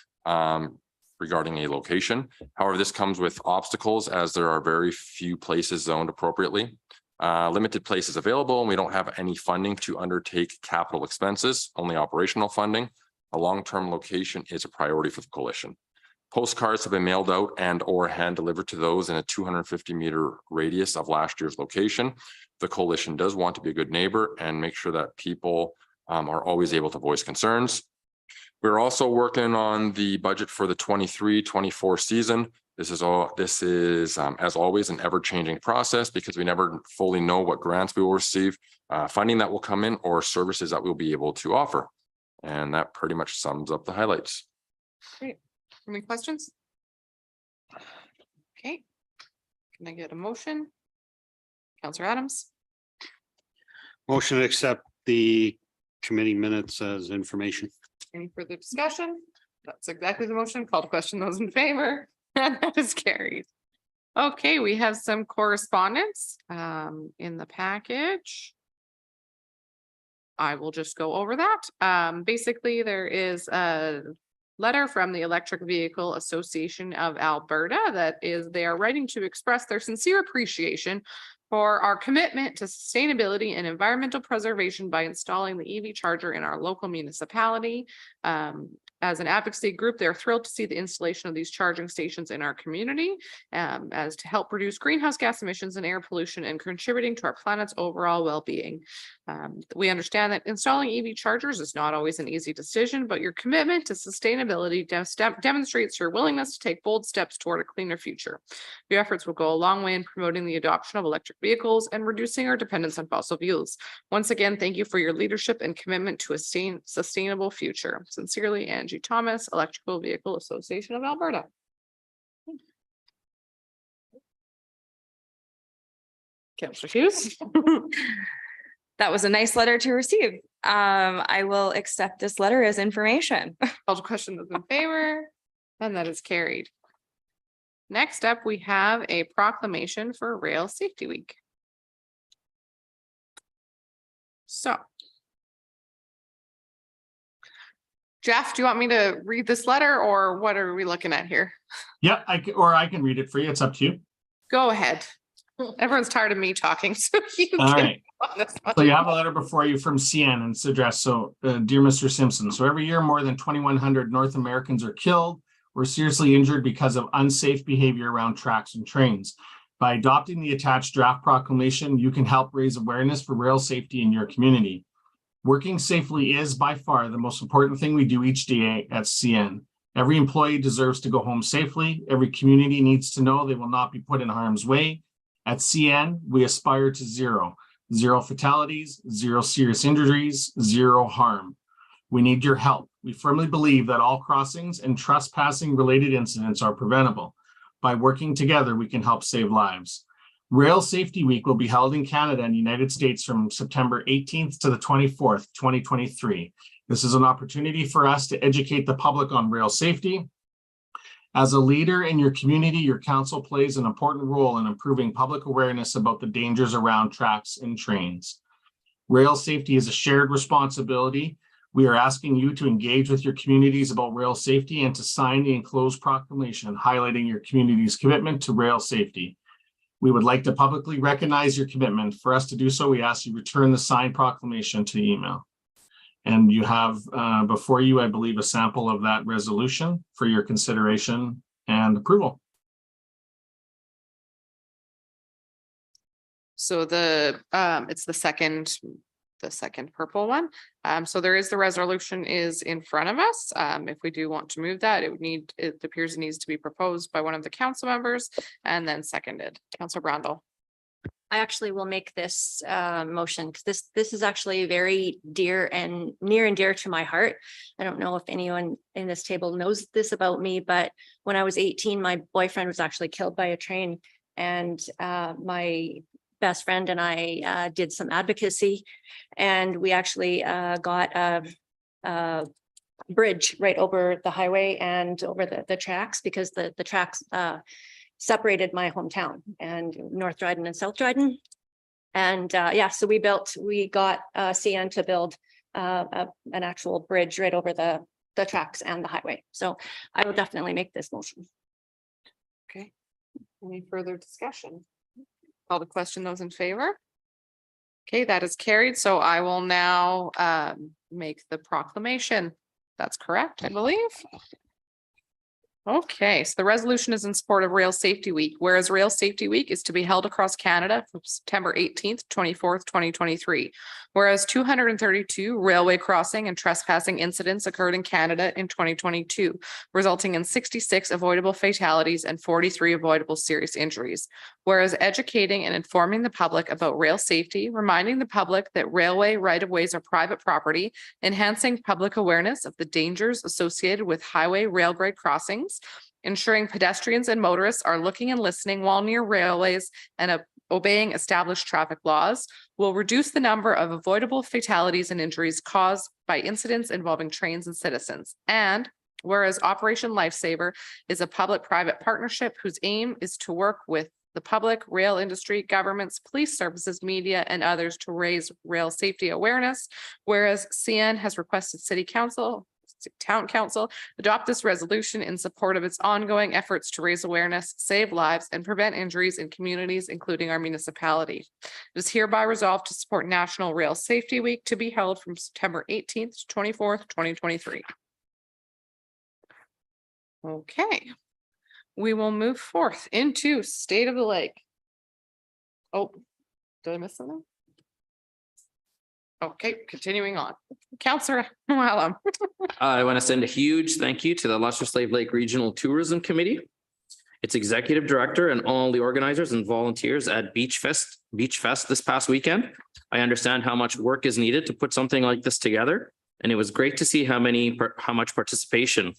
H: regarding a location. However, this comes with obstacles as there are very few places zoned appropriately. Limited places available, and we don't have any funding to undertake capital expenses, only operational funding. A long-term location is a priority for the coalition. Postcards have been mailed out and or hand delivered to those in a 250-meter radius of last year's location. The coalition does want to be a good neighbor and make sure that people are always able to voice concerns. We're also working on the budget for the 23-24 season. This is as always an ever-changing process because we never fully know what grants we will receive, funding that will come in, or services that we'll be able to offer. And that pretty much sums up the highlights.
A: Great. Any questions? Okay. Can I get a motion? Councillor Adams.
E: Motion to accept the committee minutes as information.
A: Any further discussion? That's exactly the motion. Call to question, those in favor. And that is carried. Okay, we have some correspondence in the package. I will just go over that. Basically, there is a letter from the Electric Vehicle Association of Alberta they are writing to express their sincere appreciation for our commitment to sustainability and environmental preservation by installing the EV charger in our local municipality. As an advocacy group, they're thrilled to see the installation of these charging stations in our community as to help reduce greenhouse gas emissions and air pollution and contributing to our planet's overall well-being. We understand that installing EV chargers is not always an easy decision, but your commitment to sustainability demonstrates your willingness to take bold steps toward a cleaner future. Your efforts will go a long way in promoting the adoption of electric vehicles and reducing our dependence on fossil fuels. Once again, thank you for your leadership and commitment to a sustainable future. Sincerely, Angie Thomas, Electrical Vehicle Association of Alberta. Councillor Hughes.
B: That was a nice letter to receive. I will accept this letter as information.
A: Call to question, those in favor, and that is carried. Next up, we have a proclamation for Rail Safety Week. So. Jeff, do you want me to read this letter or what are we looking at here?
J: Yeah, I can read it for you. It's up to you.
A: Go ahead. Everyone's tired of me talking. So
J: all right. So you have a letter before you from CN and it's addressed. So dear Mr. Simpson, so every year more than 2,100 North Americans are killed or seriously injured because of unsafe behavior around tracks and trains. By adopting the attached draft proclamation, you can help raise awareness for rail safety in your community. Working safely is by far the most important thing we do each day at CN. Every employee deserves to go home safely. Every community needs to know they will not be put in harm's way. At CN, we aspire to zero fatalities, zero serious injuries, zero harm. We need your help. We firmly believe that all crossings and trespassing related incidents are preventable. By working together, we can help save lives. Rail Safety Week will be held in Canada and the United States from September 18th to the 24th, 2023. This is an opportunity for us to educate the public on rail safety. As a leader in your community, your council plays an important role in improving public awareness about the dangers around tracks and trains. Rail safety is a shared responsibility. We are asking you to engage with your communities about rail safety and to sign the enclosed proclamation highlighting your community's commitment to rail safety. We would like to publicly recognize your commitment. For us to do so, we ask you return the signed proclamation to email. And you have before you, I believe, a sample of that resolution for your consideration and approval.
A: So it's the second purple one. So there is the resolution is in front of us. If we do want to move that, it appears it needs to be proposed by one of the council members and then seconded. Councillor Brandel.
F: I actually will make this motion because this is actually very near and dear to my heart. I don't know if anyone in this table knows this about me, but when I was 18, my boyfriend was actually killed by a train, and my best friend and I did some advocacy, and we actually got a bridge right over the highway and over the tracks, because the tracks separated my hometown and North Dryden and South Dryden. And yeah, so we got CN to build an actual bridge right over the tracks and the highway. So I will definitely make this motion.
A: Okay. Any further discussion? Call the question. Those in favor? Okay, that is carried. So I will now make the proclamation. That's correct, I believe. Okay, so the resolution is in support of Rail Safety Week, whereas Rail Safety Week is to be held across Canada from September 18th, 24th, 2023. Whereas 232 railway crossing and trespassing incidents occurred in Canada in 2022, resulting in 66 avoidable fatalities and 43 avoidable serious injuries. Whereas educating and informing the public about rail safety, reminding the public that railway right-of-ways are private property, enhancing public awareness of the dangers associated with highway rail grade crossings, ensuring pedestrians and motorists are looking and listening while near railways and obeying established traffic laws, will reduce the number of avoidable fatalities and injuries caused by incidents involving trains and citizens. And whereas Operation Lifesaver is a public-private partnership whose aim is to work with the public, rail industry, governments, police services, media, and others to raise rail safety awareness. Whereas CN has requested Town Council adopt this resolution in support of its ongoing efforts to raise awareness, save lives, and prevent injuries in communities, including our municipality. It is hereby resolved to support National Rail Safety Week to be held from September 18th to 24th, 2023. Okay. We will move forth into State of the Lake. Oh, did I miss something? Okay, continuing on. Councillor Malum.
D: I want to send a huge thank you to the Lesser Slave Lake Regional Tourism Committee, its executive director, and all the organizers and volunteers at Beach Fest this past weekend. I understand how much work is needed to put something like this together, and it was great to see how much participation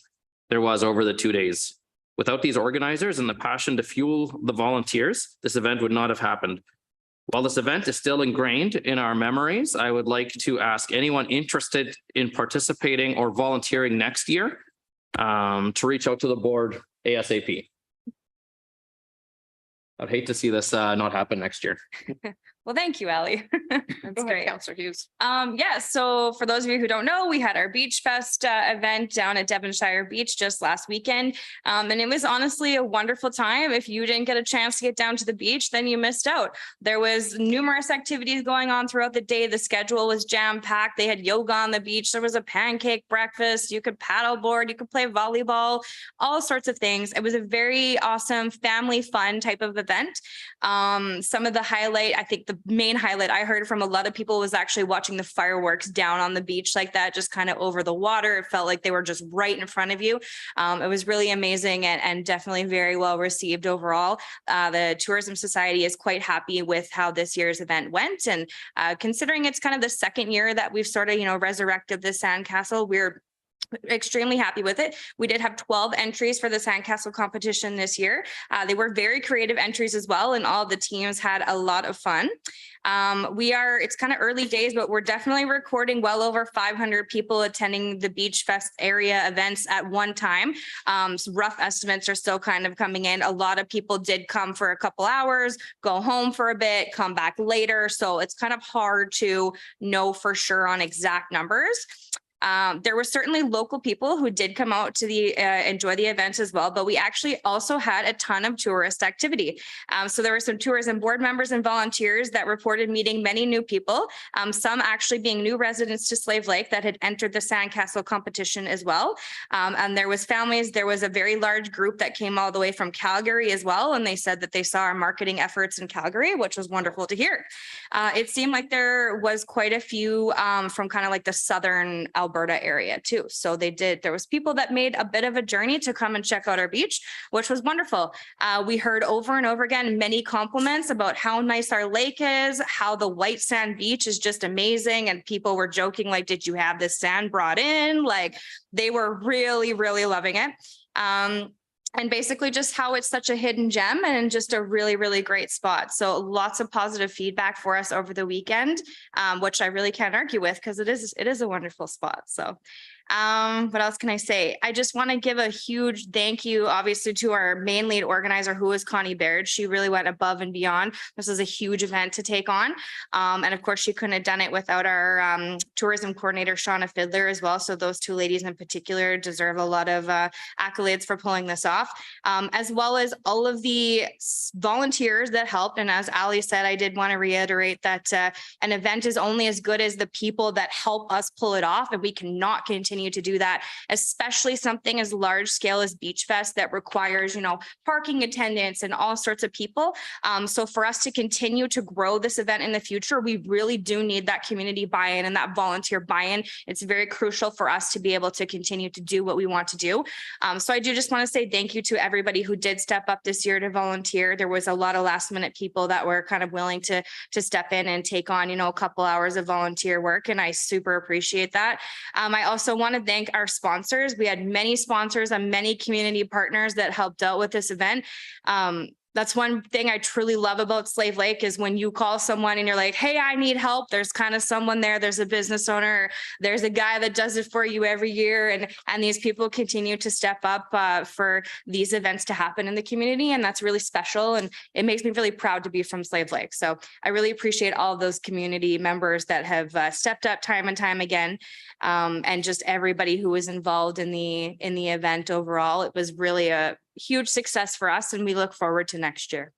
D: there was over the 2 days. Without these organizers and the passion to fuel the volunteers, this event would not have happened. While this event is still ingrained in our memories, I would like to ask anyone interested in participating or volunteering next year to reach out to the board ASAP. I'd hate to see this not happen next year.
B: Well, thank you, Allie. That's
A: Go ahead,
B: great.
A: Councillor Hughes.
B: Yeah, so for those of you who don't know, we had our Beach Fest event down at Devonshire Beach just last weekend. And it was honestly a wonderful time. If you didn't get a chance to get down to the beach, then you missed out. There was numerous activities going on throughout the day. The schedule was jam-packed. They had yoga on the beach. There was a pancake breakfast. You could paddleboard, you could play volleyball, all sorts of things. It was a very awesome family fun type of event. Some of the highlight, I think the main highlight I heard from a lot of people was actually watching the fireworks down on the beach like that, just kind of over the water. It felt like they were just right in front of you. It was really amazing and definitely very well received overall. The Tourism Society is quite happy with how this year's event went. And considering it's kind of the second year that we've sort of, resurrected the sandcastle, we're extremely happy with it. We did have 12 entries for the sandcastle competition this year. They were very creative entries as well, and all the teams had a lot of fun. It's kind of early days, but we're definitely recording well over 500 people attending the Beach Fest area events at one time. Some rough estimates are still kind of coming in. A lot of people did come for a couple hours, go home for a bit, come back later. So it's kind of hard to know for sure on exact numbers. There were certainly local people who did come out to enjoy the event as well, but we actually also had a ton of tourist activity. So there were some tourism board members and volunteers that reported meeting many new people, some actually being new residents to Slave Lake that had entered the sandcastle competition as well. And there was families, there was a very large group that came all the way from Calgary as well. And they said that they saw our marketing efforts in Calgary, which was wonderful to hear. It seemed like there was quite a few from kind of like the southern Alberta area too. So there was people that made a bit of a journey to come and check out our beach, which was wonderful. We heard over and over again many compliments about how nice our lake is, how the white sand beach is just amazing. And people were joking, like, did you have this sand brought in? Like, they were really, really loving it. And basically just how it's such a hidden gem and just a really, really great spot. So lots of positive feedback for us over the weekend, which I really can't argue with because it is a wonderful spot. So what else can I say? I just want to give a huge thank you, obviously, to our main lead organizer, who is Connie Baird. She really went above and beyond. This is a huge event to take on. And of course, she couldn't have done it without our tourism coordinator, Shauna Fiddler, as well. So those two ladies in particular deserve a lot of accolades for pulling this off, as well as all of the volunteers that helped. And as Ali said, I did want to reiterate that an event is only as good as the people that help us pull it off. And we cannot continue to do that, especially something as large scale as Beach Fest that requires, parking attendants and all sorts of people. So for us to continue to grow this event in the future, we really do need that community buy-in and that volunteer buy-in. It's very crucial for us to be able to continue to do what we want to do. So I do just want to say thank you to everybody who did step up this year to volunteer. There was a lot of last minute people that were kind of willing to step in and take on, a couple hours of volunteer work. And I super appreciate that. I also want to thank our sponsors. We had many sponsors and many community partners that helped out with this event. That's one thing I truly love about Slave Lake is when you call someone and you're like, hey, I need help. There's kind of someone there. There's a business owner. There's a guy that does it for you every year. And these people continue to step up for these events to happen in the community. And that's really special. And it makes me really proud to be from Slave Lake. So I really appreciate all of those community members that have stepped up time and time again. And just everybody who was involved in the event overall. It was really a huge success for us and we look forward to next year.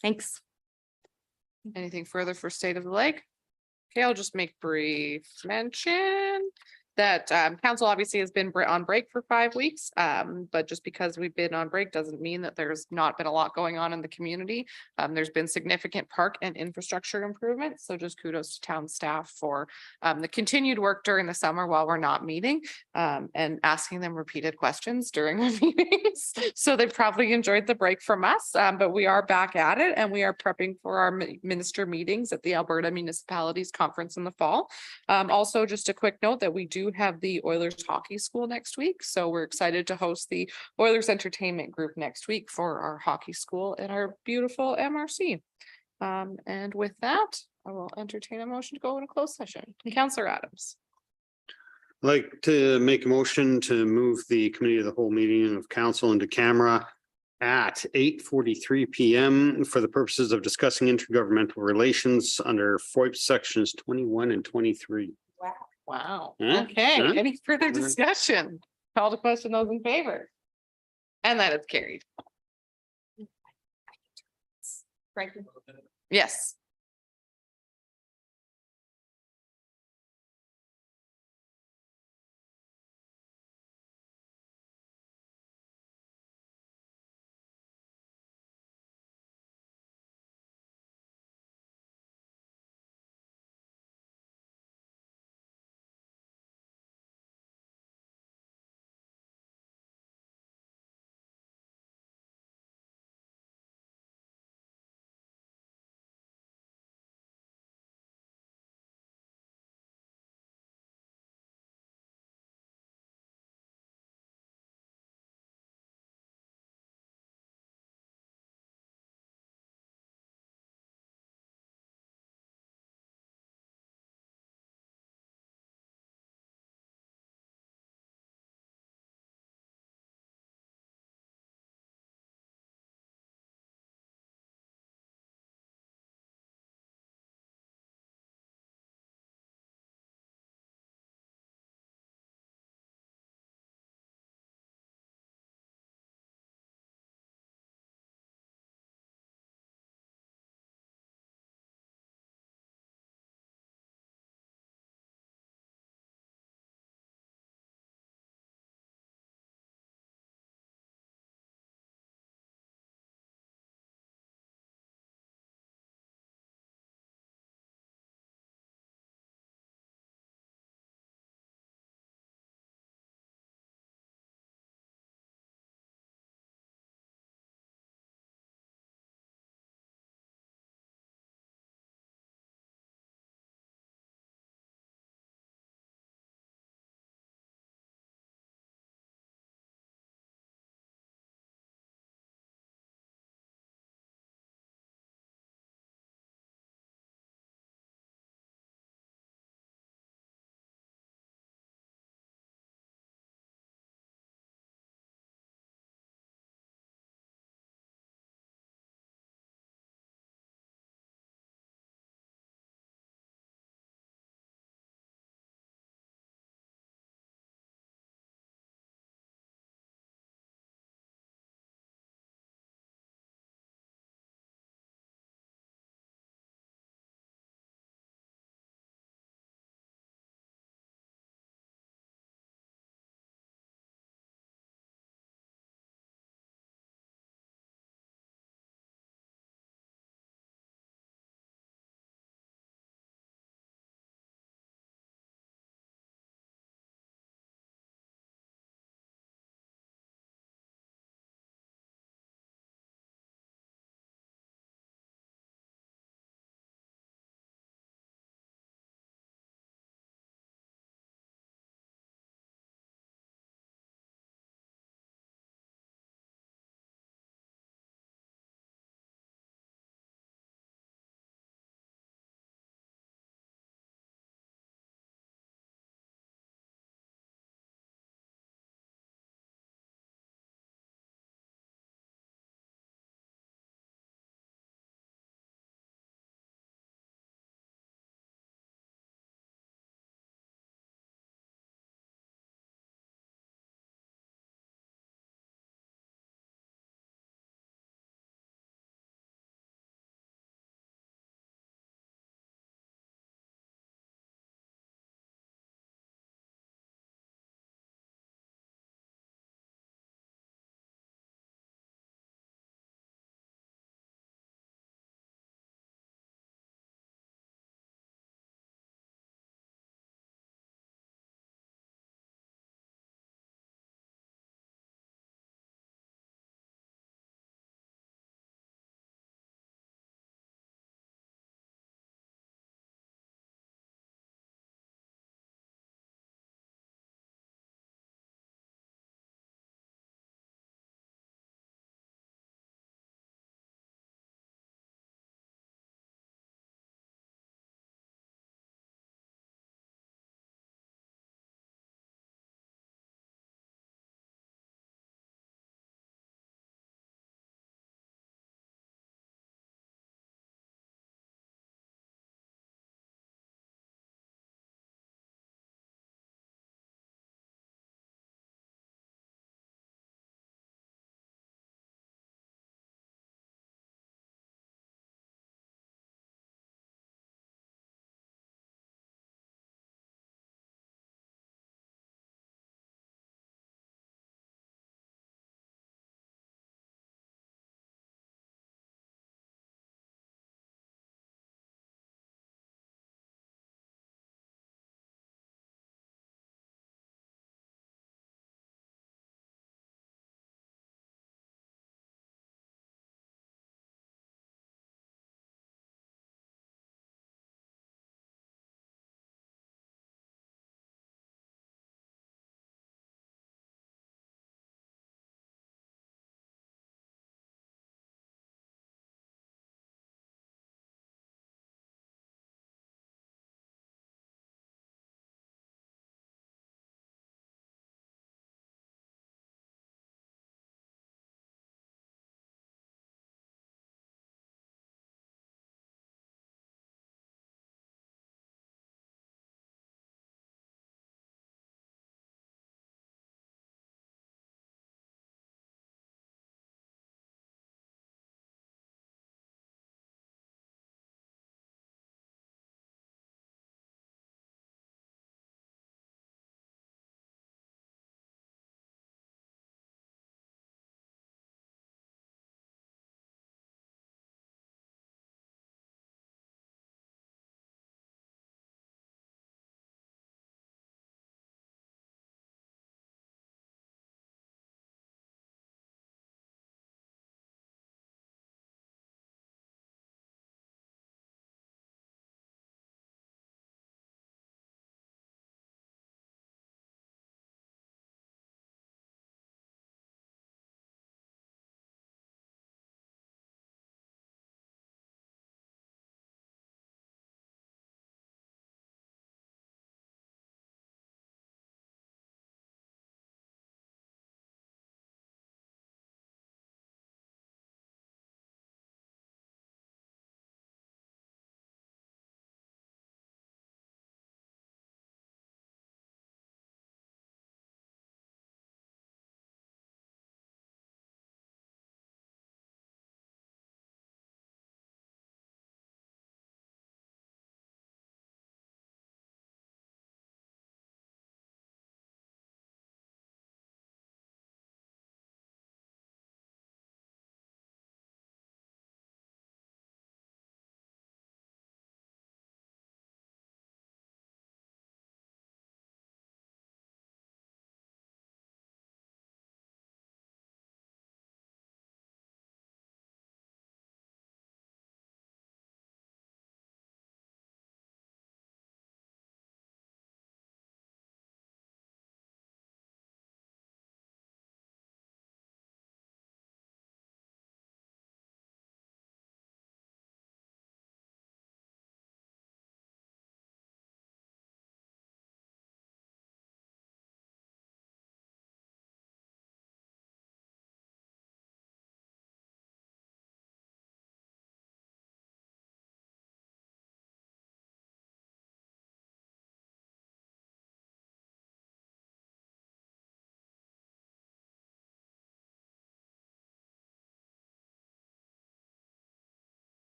B: Thanks.
A: Anything further for State of the Lake? Okay, I'll just make brief mention that council obviously has been on break for 5 weeks. But just because we've been on break doesn't mean that there's not been a lot going on in the community. There's been significant park and infrastructure improvements. So just kudos to town staff for the continued work during the summer while we're not meeting and asking them repeated questions during our meetings. So they probably enjoyed the break from us, but we are back at it and we are prepping for our minister meetings at the Alberta Municipalities Conference in the fall. Also, just a quick note that we do have the Oilers Hockey School next week. So we're excited to host the Oilers Entertainment Group next week for our hockey school at our beautiful MRC. And with that, I will entertain a motion to go into closed session. Councillor Adams.
E: I'd like to make a motion to move the committee of the whole meeting of council into camera at 8:43 p.m. for the purposes of discussing intergovernmental relations under FOIP sections 21 and 23.
A: Wow.
E: Yeah,
A: Okay.
E: yeah.
A: Any further discussion? Call to question those in favor. And that is carried. Yes.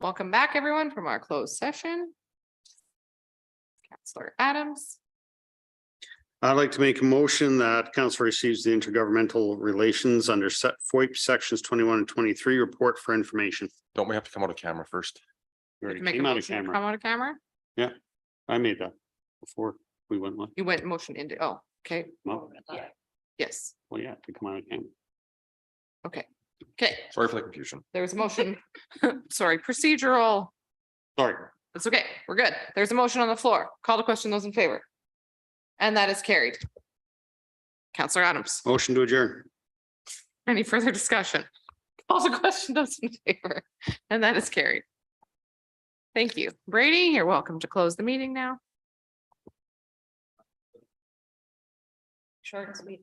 A: Welcome back, everyone, from our closed session. Counselor Adams,
E: I'd like to make a motion that council receives the intergovernmental relations under FOIP sections 21 and 23 report for information.
H: Don't we have to come out of camera first?
E: We already
A: make a
E: came out of
A: motion to come
E: camera.
A: out of camera.
E: I made that before we went live.
A: You went motion into, oh, okay,
E: Well,
A: yes,
E: well, yeah, to come out of camera.
A: okay. Okay,
H: Sorry for the confusion.
A: there's a motion, sorry, procedural.
E: Sorry.
A: That's okay, we're good. There's a motion on the floor. Call to question, those in favor. And that is carried. Counselor Adams,
E: Motion to adjourn.
A: any further discussion? Call to question, those in favor. And that is carried. Thank you. Brady, you're welcome to close the meeting now. Short and sweet.